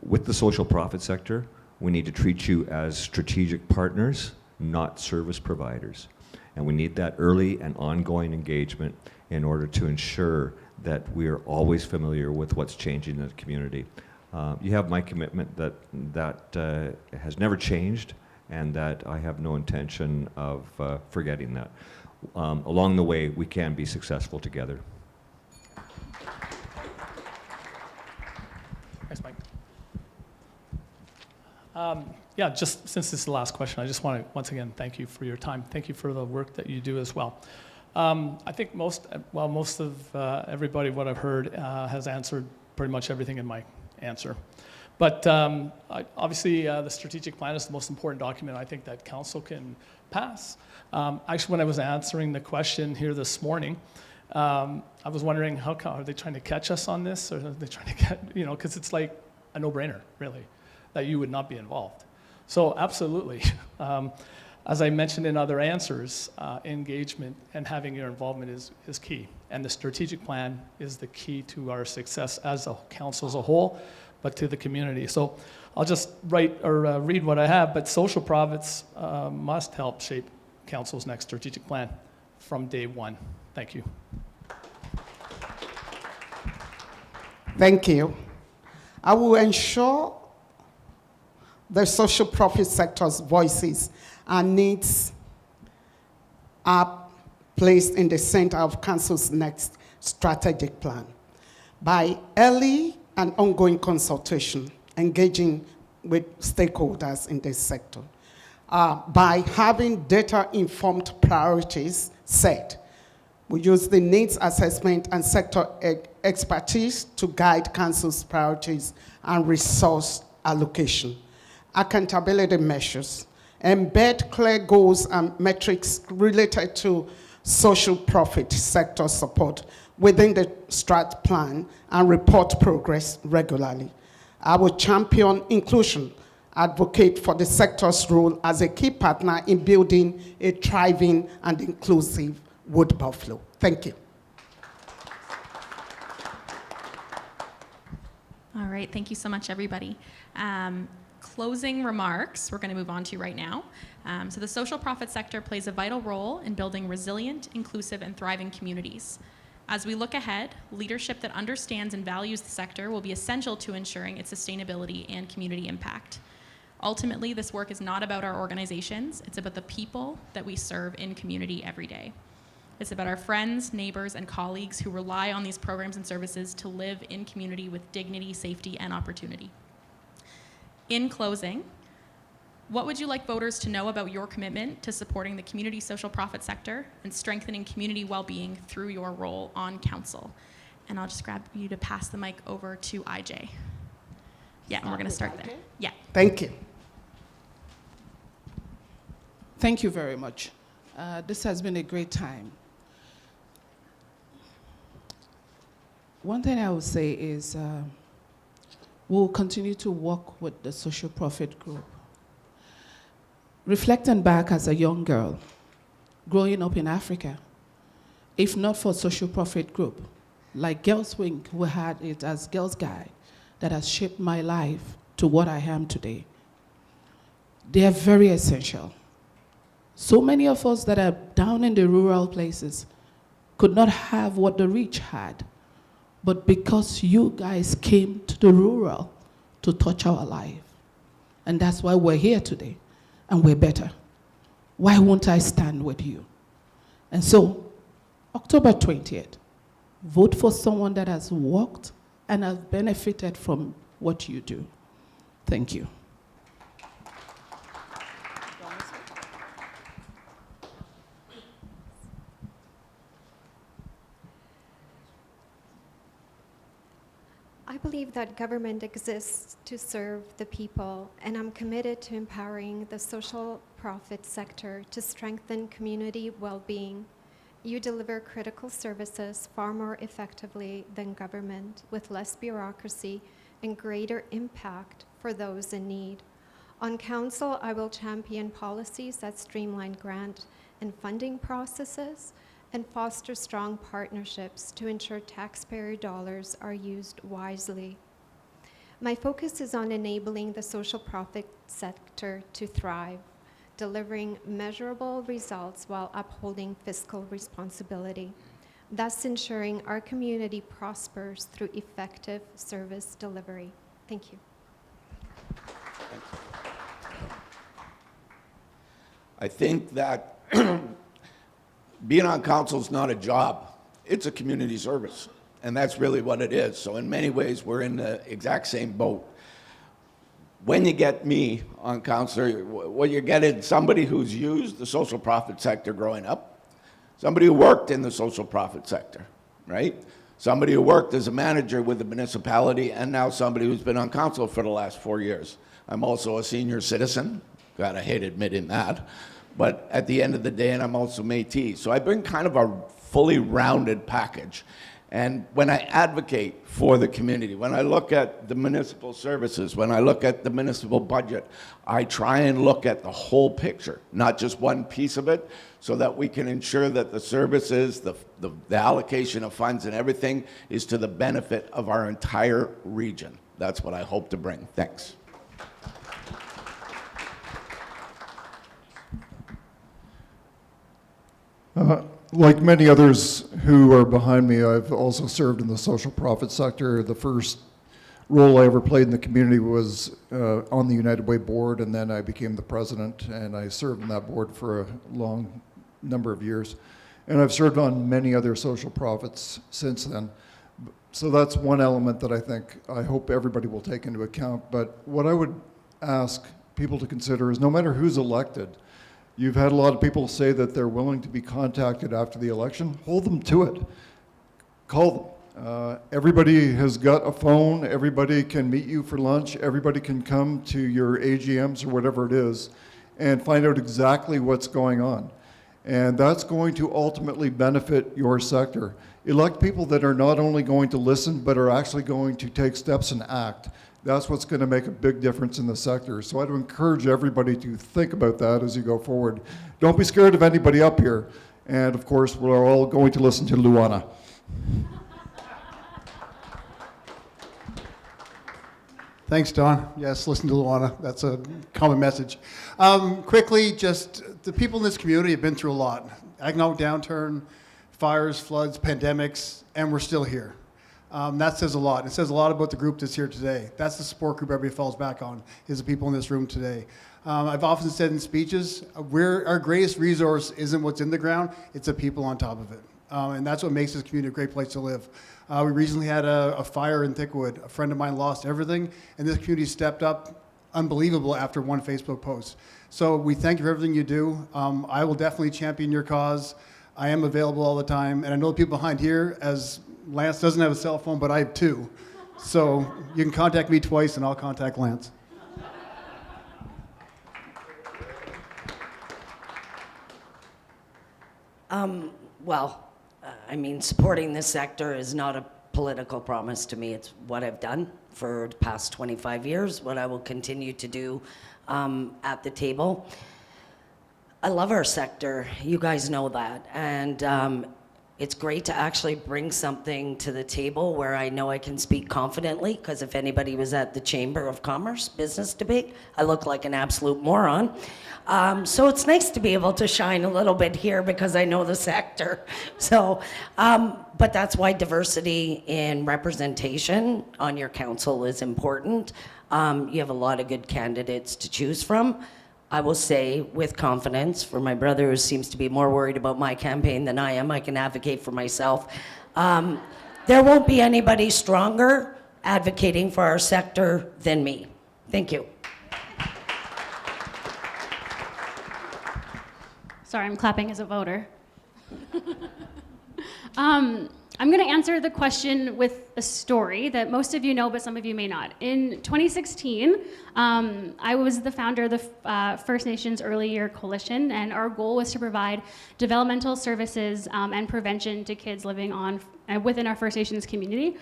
with the social profit sector, we need to treat you as strategic partners, not service providers. And we need that early and ongoing engagement in order to ensure that we are always familiar with what's changing in the community. You have my commitment that has never changed, and that I have no intention of forgetting that. Along the way, we can be successful together. Thanks, Mike. Yeah, just since this is the last question, I just want to once again thank you for your time. Thank you for the work that you do as well. I think most of everybody, what I've heard, has answered pretty much everything in my answer. But obviously, the strategic plan is the most important document I think that council can pass. Actually, when I was answering the question here this morning, I was wondering, are they trying to catch us on this? Or are they trying to get, because it's like a no-brainer, really, that you would not be involved. So absolutely. As I mentioned in other answers, engagement and having your involvement is key. And the strategic plan is the key to our success as a council as a whole, but to the community. So I'll just read what I have, but social profits must help shape council's next strategic plan from day one. Thank you. Thank you. I will ensure the social profit sector's voices and needs are placed in the center of council's next strategic plan by early and ongoing consultation, engaging with stakeholders in this sector, by having data-informed priorities set. We use the needs assessment and sector expertise to guide council's priorities and resource allocation. Accountability measures, embed clear goals and metrics related to social profit sector support within the strat plan and report progress regularly. I will champion inclusion, advocate for the sector's role as a key partner in building a thriving and inclusive Wood Buffalo. Thank you. All right, thank you so much, everybody. Closing remarks we're going to move on to right now. So the social profit sector plays a vital role in building resilient, inclusive, and thriving communities. As we look ahead, leadership that understands and values the sector will be essential to ensuring its sustainability and community impact. Ultimately, this work is not about our organizations, it's about the people that we serve in community every day. It's about our friends, neighbors, and colleagues who rely on these programs and services to live in community with dignity, safety, and opportunity. In closing, what would you like voters to know about your commitment to supporting the community social profit sector and strengthening community well-being through your role on council? And I'll just grab you to pass the mic over to IJ. Yeah, and we're going to start there. Yeah. Thank you. Thank you very much. This has been a great time. One thing I would say is we'll continue to work with the social profit group. Reflecting back as a young girl, growing up in Africa, if not for social profit group, like Girls Wing, who had it as Girls Guide, that has shaped my life to what I am today. They are very essential. So many of us that are down in the rural places could not have what the rich had, but because you guys came to the rural to touch our life. And that's why we're here today, and we're better. Why won't I stand with you? And so, October 20th, vote for someone that has worked and has benefited from what you do. Thank you. I believe that government exists to serve the people, and I'm committed to empowering the social profit sector to strengthen community well-being. You deliver critical services far more effectively than government, with less bureaucracy and greater impact for those in need. On council, I will champion policies that streamline grant and funding processes and foster strong partnerships to ensure taxpayer dollars are used wisely. My focus is on enabling the social profit sector to thrive, delivering measurable results while upholding fiscal responsibility, thus ensuring our community prospers through effective service delivery. Thank you. I think that being on council is not a job. It's a community service, and that's really what it is. So in many ways, we're in the exact same boat. When you get me on council, what you get is somebody who's used the social profit sector growing up, somebody who worked in the social profit sector, right? Somebody who worked as a manager with the municipality, and now somebody who's been on council for the last 4 years. I'm also a senior citizen. God, I hate admitting that. But at the end of the day, and I'm also Métis. So I bring kind of a fully rounded package. And when I advocate for the community, when I look at the municipal services, when I look at the municipal budget, I try and look at the whole picture, not just one piece of it, so that we can ensure that the services, the allocation of funds and everything is to the benefit of our entire region. That's what I hope to bring. Thanks. Like many others who are behind me, I've also served in the social profit sector. The first role I ever played in the community was on the United Way board, and then I became the president, and I served on that board for a long number of years. And I've served on many other social profits since then. So that's one element that I hope everybody will take into account. But what I would ask people to consider is no matter who's elected, you've had a lot of people say that they're willing to be contacted after the election. Hold them to it. Call them. Everybody has got a phone. Everybody can meet you for lunch. Everybody can come to your AGMs or whatever it is and find out exactly what's going on. And that's going to ultimately benefit your sector. Elect people that are not only going to listen, but are actually going to take steps and act. That's what's going to make a big difference in the sector. So I'd encourage everybody to think about that as you go forward. Don't be scared of anybody up here. And of course, we're all going to listen to Luana. Thanks, Don. Yes, listen to Luana. That's a common message. Quickly, just the people in this community have been through a lot. Economic downturn, fires, floods, pandemics, and we're still here. That says a lot. And it says a lot about the group that's here today. That's the support group everybody falls back on, is the people in this room today. I've often said in speeches, our greatest resource isn't what's in the ground, it's the people on top of it. And that's what makes this community a great place to live. We recently had a fire in Thickwood. A friend of mine lost everything, and this community stepped up unbelievable after one Facebook post. So we thank you for everything you do. I will definitely champion your cause. I am available all the time, and I know the people behind here, as Lance doesn't have a cell phone, but I have two. So you can contact me twice, and I'll contact Lance. Supporting this sector is not a political promise to me. It's what I've done for the past 25 years, what I will continue to do at the table. I love our sector. You guys know that. And it's great to actually bring something to the table where I know I can speak confidently, because if anybody was at the Chamber of Commerce business debate, I look like an absolute moron. So it's nice to be able to shine a little bit here because I know the sector. So, but that's why diversity in representation on your council is important. You have a lot of good candidates to choose from. I will say with confidence, for my brother who seems to be more worried about my campaign than I am, I can advocate for myself. There won't be anybody stronger advocating for our sector than me. Thank you. Sorry, I'm clapping as a voter. I'm going to answer the question with a story that most of you know, but some of you may not. In 2016, I was the founder of the First Nations Early Year Coalition, and our goal was to provide developmental services and prevention to kids living within our First Nations community.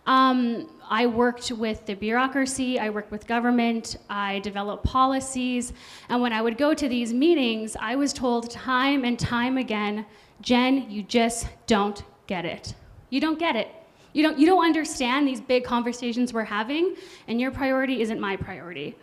I worked with the bureaucracy, I worked with government, I developed policies, and when I would go to these meetings, I was told time and time again, Jen, you just don't get it. You don't get it. You don't understand these big conversations we're having, and your priority isn't my priority.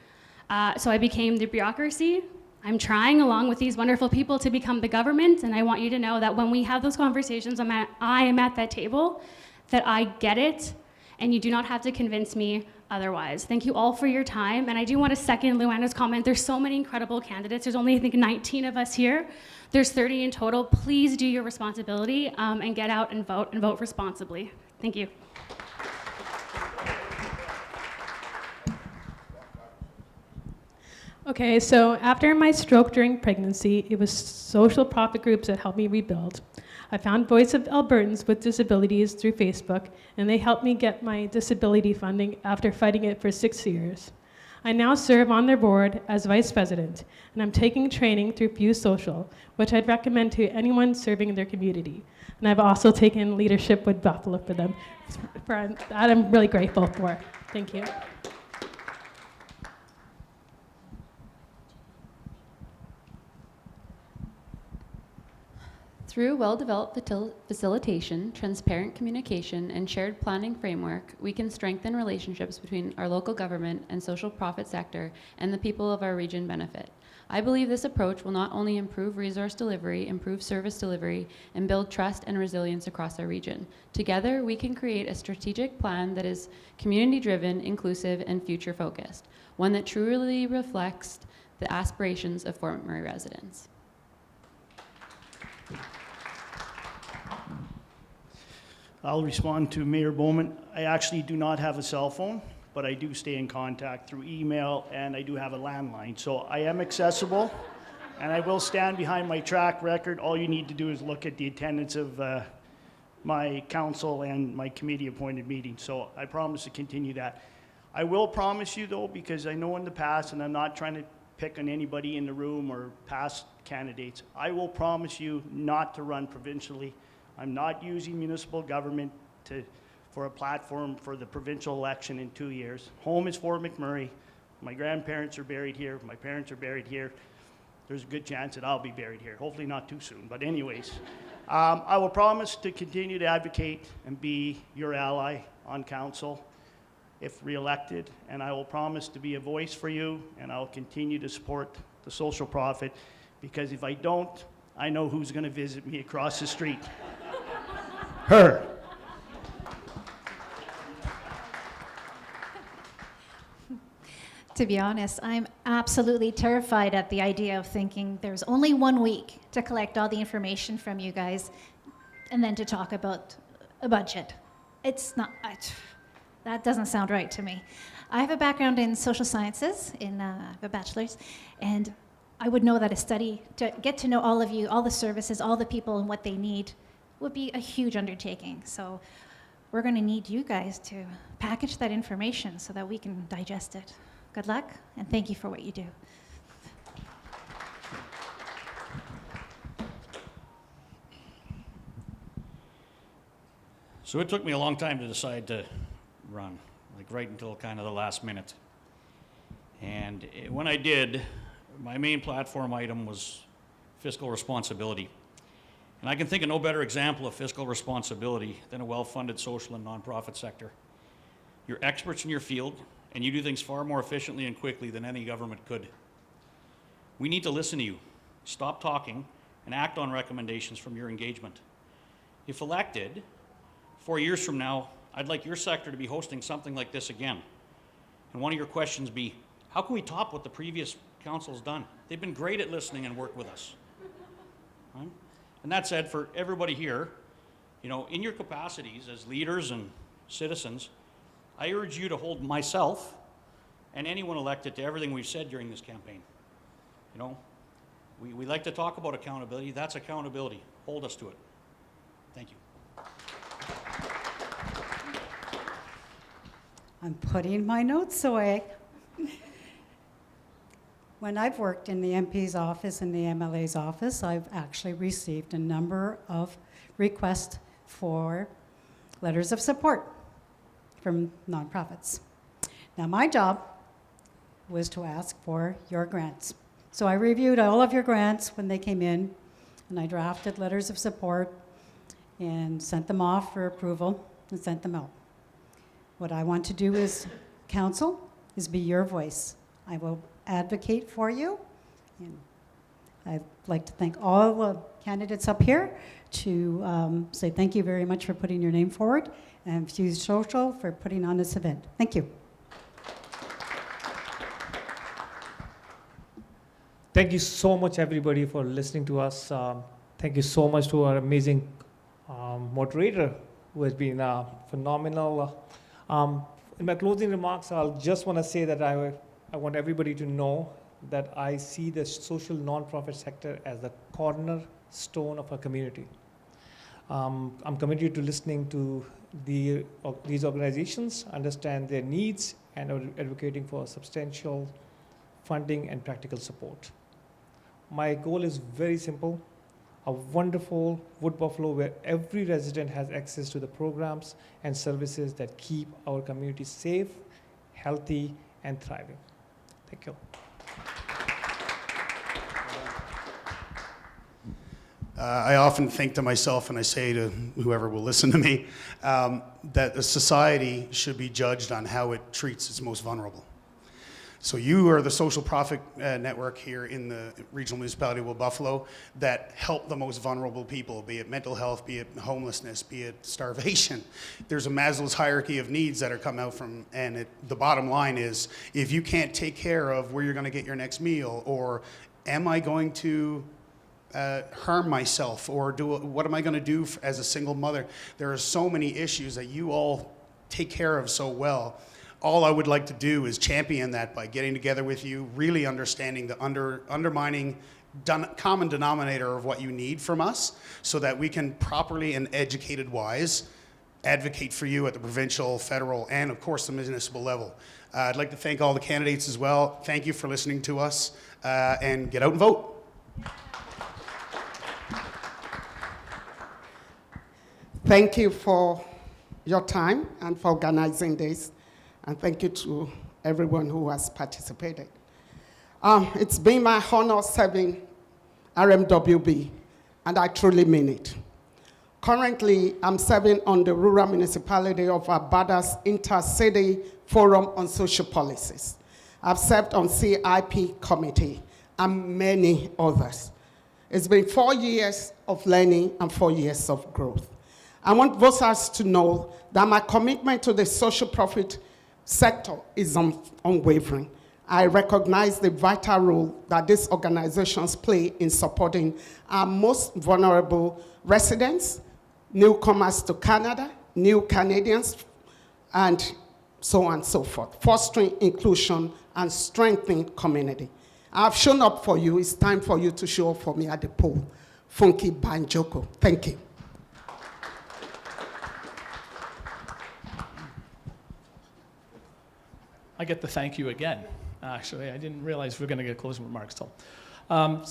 So I became the bureaucracy. I'm trying, along with these wonderful people, to become the government, and I want you to know that when we have those conversations, I am at that table, that I get it, and you do not have to convince me otherwise. Thank you all for your time, and I do want to second Luana's comment. There's so many incredible candidates. There's only, I think, 19 of us here. There's 30 in total. Please do your responsibility and get out and vote responsibly. Thank you. Okay, so after my stroke during pregnancy, it was social profit groups that helped me rebuild. I found Voice of Albertans with Disabilities through Facebook, and they helped me get my disability funding after fighting it for 6 years. I now serve on their board as vice president, and I'm taking training through FuseSocial, which I'd recommend to anyone serving in their community. And I've also taken leadership with Buffalo for them. For that, I'm really grateful for. Thank you. Through well-developed facilitation, transparent communication, and shared planning framework, we can strengthen relationships between our local government and social profit sector and the people of our region benefit. I believe this approach will not only improve resource delivery, improve service delivery, and build trust and resilience across our region. Together, we can create a strategic plan that is community-driven, inclusive, and future-focused, one that truly reflects the aspirations of Fort McMurray residents. I'll respond to Mayor Bowman. I actually do not have a cell phone, but I do stay in contact through email, and I do have a landline. So I am accessible, and I will stand behind my track record. All you need to do is look at the attendance of my council and my committee-appointed meetings. So I promise to continue that. I will promise you, though, because I know in the past, and I'm not trying to pick on anybody in the room or past candidates, I will promise you not to run provincially. I'm not using municipal government for a platform for the provincial election in 2 years. Home is Fort McMurray. My grandparents are buried here. My parents are buried here. There's a good chance that I'll be buried here. Hopefully not too soon, but anyways. I will promise to continue to advocate and be your ally on council if re-elected, and I will promise to be a voice for you, and I'll continue to support the social profit, because if I don't, I know who's going to visit me across the street. Her. To be honest, I'm absolutely terrified at the idea of thinking there's only 1 week to collect all the information from you guys and then to talk about a budget. It's not, that doesn't sound right to me. I have a background in social sciences, in a bachelor's, and I would know that a study to get to know all of you, all the services, all the people and what they need would be a huge undertaking. So we're going to need you guys to package that information so that we can digest it. Good luck, and thank you for what you do. So it took me a long time to decide to run, like right until kind of the last minute. And when I did, my main platform item was fiscal responsibility. And I can think of no better example of fiscal responsibility than a well-funded social and nonprofit sector. You're experts in your field, and you do things far more efficiently and quickly than any government could. We need to listen to you, stop talking, and act on recommendations from your engagement. If elected, 4 years from now, I'd like your sector to be hosting something like this again. And one of your questions be, how can we top what the previous council's done? They've been great at listening and work with us. Right? And that said, for everybody here, in your capacities as leaders and citizens, I urge you to hold myself and anyone elected to everything we've said during this campaign. We like to talk about accountability. That's accountability. Hold us to it. Thank you. I'm putting my notes away. When I've worked in the MP's office and the MLA's office, I've actually received a number of requests for letters of support from nonprofits. Now, my job was to ask for your grants. So I reviewed all of your grants when they came in, and I drafted letters of support and sent them off for approval and sent them out. What I want to do as council is be your voice. I will advocate for you. And I'd like to thank all the candidates up here to say thank you very much for putting your name forward, and FuseSocial for putting on this event. Thank you. Thank you so much, everybody, for listening to us. Thank you so much to our amazing moderator, who has been phenomenal. In my closing remarks, I'll just want to say that I want everybody to know that I see the social nonprofit sector as the cornerstone of our community. I'm committed to listening to these organizations, understand their needs, and advocating for substantial funding and practical support. My goal is very simple: a wonderful Wood Buffalo where every resident has access to the programs and services that keep our community safe, healthy, and thriving. Thank you. I often think to myself, and I say to whoever will listen to me, that a society should be judged on how it treats its most vulnerable. So you are the social profit network here in the regional municipality of Wood Buffalo that help the most vulnerable people, be it mental health, be it homelessness, be it starvation. There's a Maslow's hierarchy of needs that are come out from, and the bottom line is, if you can't take care of where you're going to get your next meal, or am I going to harm myself, or what am I going to do as a single mother? There are so many issues that you all take care of so well. All I would like to do is champion that by getting together with you, really understanding the undermining common denominator of what you need from us, so that we can properly and educated wise advocate for you at the provincial, federal, and of course the municipal level. I'd like to thank all the candidates as well. Thank you for listening to us, and get out and vote. Thank you for your time and for organizing this. And thank you to everyone who has participated. It's been my honor serving RMWB, and I truly mean it. Currently, I'm serving on the rural municipality of Abada's Intercity Forum on Social Policies. I've served on CIP committee and many others. It's been 4 years of learning and 4 years of growth. I want voters to know that my commitment to the social profit sector is unwavering. I recognize the vital role that these organizations play in supporting our most vulnerable residents, newcomers to Canada, new Canadians, and so on and so forth, fostering inclusion and strengthening community. I've shown up for you. It's time for you to show up for me at the poll. Funky Banjoko. Thank you. I get to thank you again, actually. I didn't realize we were going to get closing remarks till. I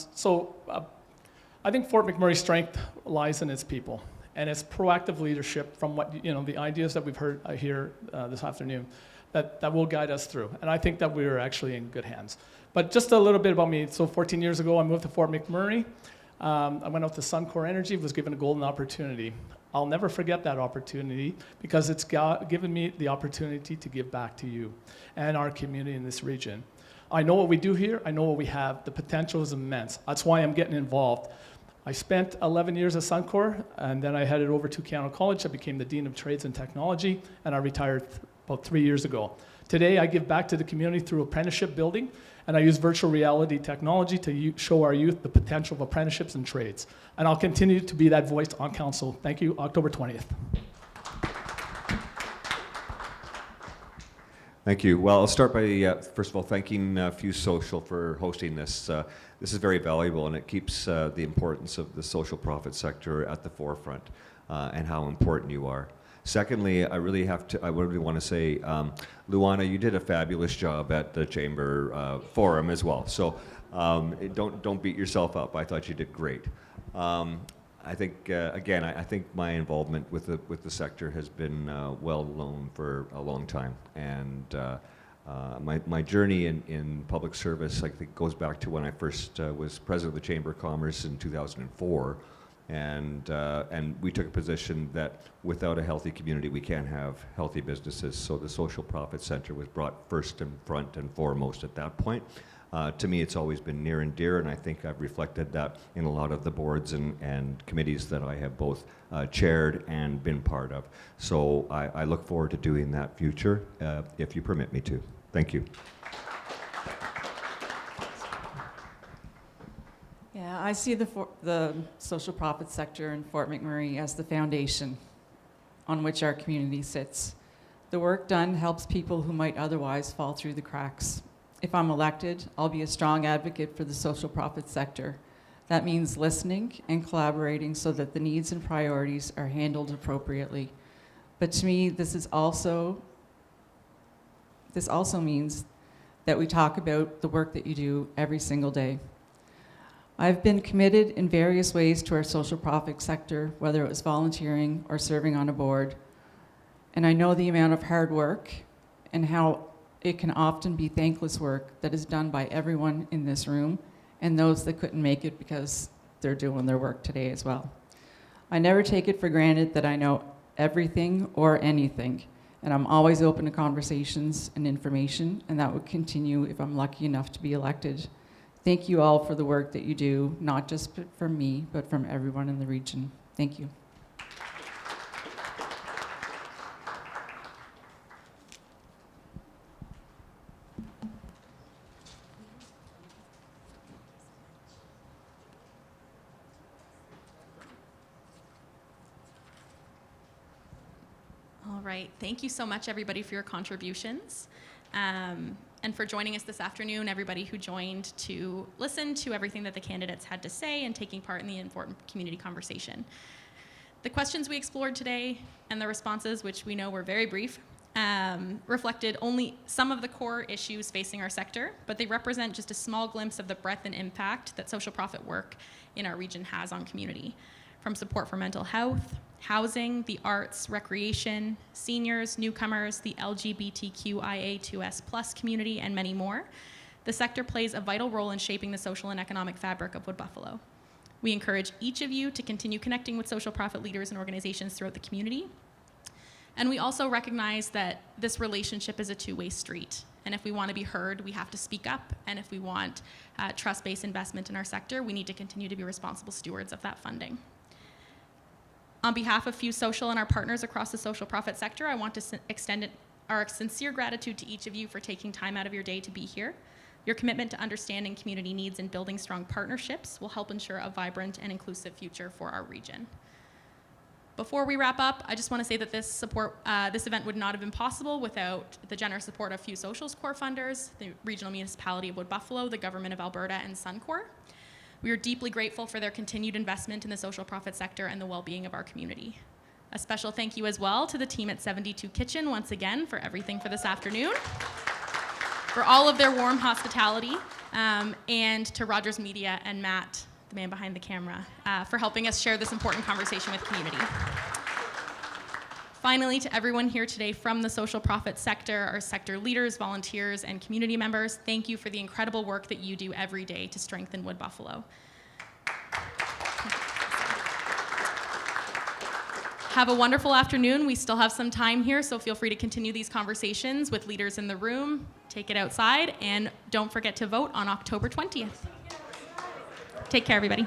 think Fort McMurray's strength lies in its people and its proactive leadership from what, the ideas that we've heard here this afternoon that will guide us through. And I think that we're actually in good hands. But just a little bit about me. So 14 years ago, I moved to Fort McMurray. I went out to Suncor Energy, was given a golden opportunity. I'll never forget that opportunity because it's given me the opportunity to give back to you and our community in this region. I know what we do here. I know what we have. The potential is immense. That's why I'm getting involved. I spent 11 years at Suncor, and then I headed over to Toronto College. I became the Dean of Trades and Technology, and I retired about 3 years ago. Today, I give back to the community through apprenticeship building, and I use virtual reality technology to show our youth the potential of apprenticeships and trades. And I'll continue to be that voice on council. Thank you, October 20th. Thank you. Well, I'll start by, first of all, thanking FuseSocial for hosting this. This is very valuable, and it keeps the importance of the social profit sector at the forefront and how important you are. Secondly, I really want to say, Luana, you did a fabulous job at the Chamber Forum as well. So don't beat yourself up. I thought you did great. I think, again, I think my involvement with the sector has been well known for a long time. And my journey in public service, I think, goes back to when I first was president of the Chamber of Commerce in 2004. And we took a position that without a healthy community, we can't have healthy businesses. So the Social Profit Center was brought first and front and foremost at that point. To me, it's always been near and dear, and I think I've reflected that in a lot of the boards and committees that I have both chaired and been part of. So I look forward to doing that future, if you permit me to. Thank you. Yeah, I see the social profit sector in Fort McMurray as the foundation on which our community sits. The work done helps people who might otherwise fall through the cracks. If I'm elected, I'll be a strong advocate for the social profit sector. That means listening and collaborating so that the needs and priorities are handled appropriately. But to me, this also means that we talk about the work that you do every single day. I've been committed in various ways to our social profit sector, whether it was volunteering or serving on a board. And I know the amount of hard work and how it can often be thankless work that is done by everyone in this room and those that couldn't make it because they're doing their work today as well. I never take it for granted that I know everything or anything, and I'm always open to conversations and information, and that would continue if I'm lucky enough to be elected. Thank you all for the work that you do, not just from me, but from everyone in the region. Thank you. All right, thank you so much, everybody, for your contributions. And for joining us this afternoon, everybody who joined to listen to everything that the candidates had to say and taking part in the important community conversation. The questions we explored today and the responses, which we know were very brief, reflected only some of the core issues facing our sector, but they represent just a small glimpse of the breadth and impact that social profit work in our region has on community. From support for mental health, housing, the arts, recreation, seniors, newcomers, the LGBTQIA2S+ community, and many more, the sector plays a vital role in shaping the social and economic fabric of Wood Buffalo. We encourage each of you to continue connecting with social profit leaders and organizations throughout the community. And we also recognize that this relationship is a two-way street. And if we want to be heard, we have to speak up. And if we want trust-based investment in our sector, we need to continue to be responsible stewards of that funding. On behalf of FuseSocial and our partners across the social profit sector, I want to extend Our sincere gratitude to each of you for taking time out of your day to be here. Your commitment to understanding community needs and building strong partnerships will help ensure a vibrant and inclusive future for our region. Before we wrap up, I just want to say that this event would not have been possible without the generous support of FuseSocial's core funders, the Regional Municipality of Wood Buffalo, the Government of Alberta, and Suncor. We are deeply grateful for their continued investment in the social profit sector and the well-being of our community. A special thank you as well to the team at 72 Kitchen once again for everything for this afternoon, for all of their warm hospitality, and to Rogers Media and Matt, the man behind the camera, for helping us share this important conversation with community. Finally, to everyone here today from the social profit sector, our sector leaders, volunteers, and community members, thank you for the incredible work that you do every day to strengthen Wood Buffalo. Have a wonderful afternoon. We still have some time here, so feel free to continue these conversations with leaders in the room, take it outside, and don't forget to vote on October 20th. Take care, everybody.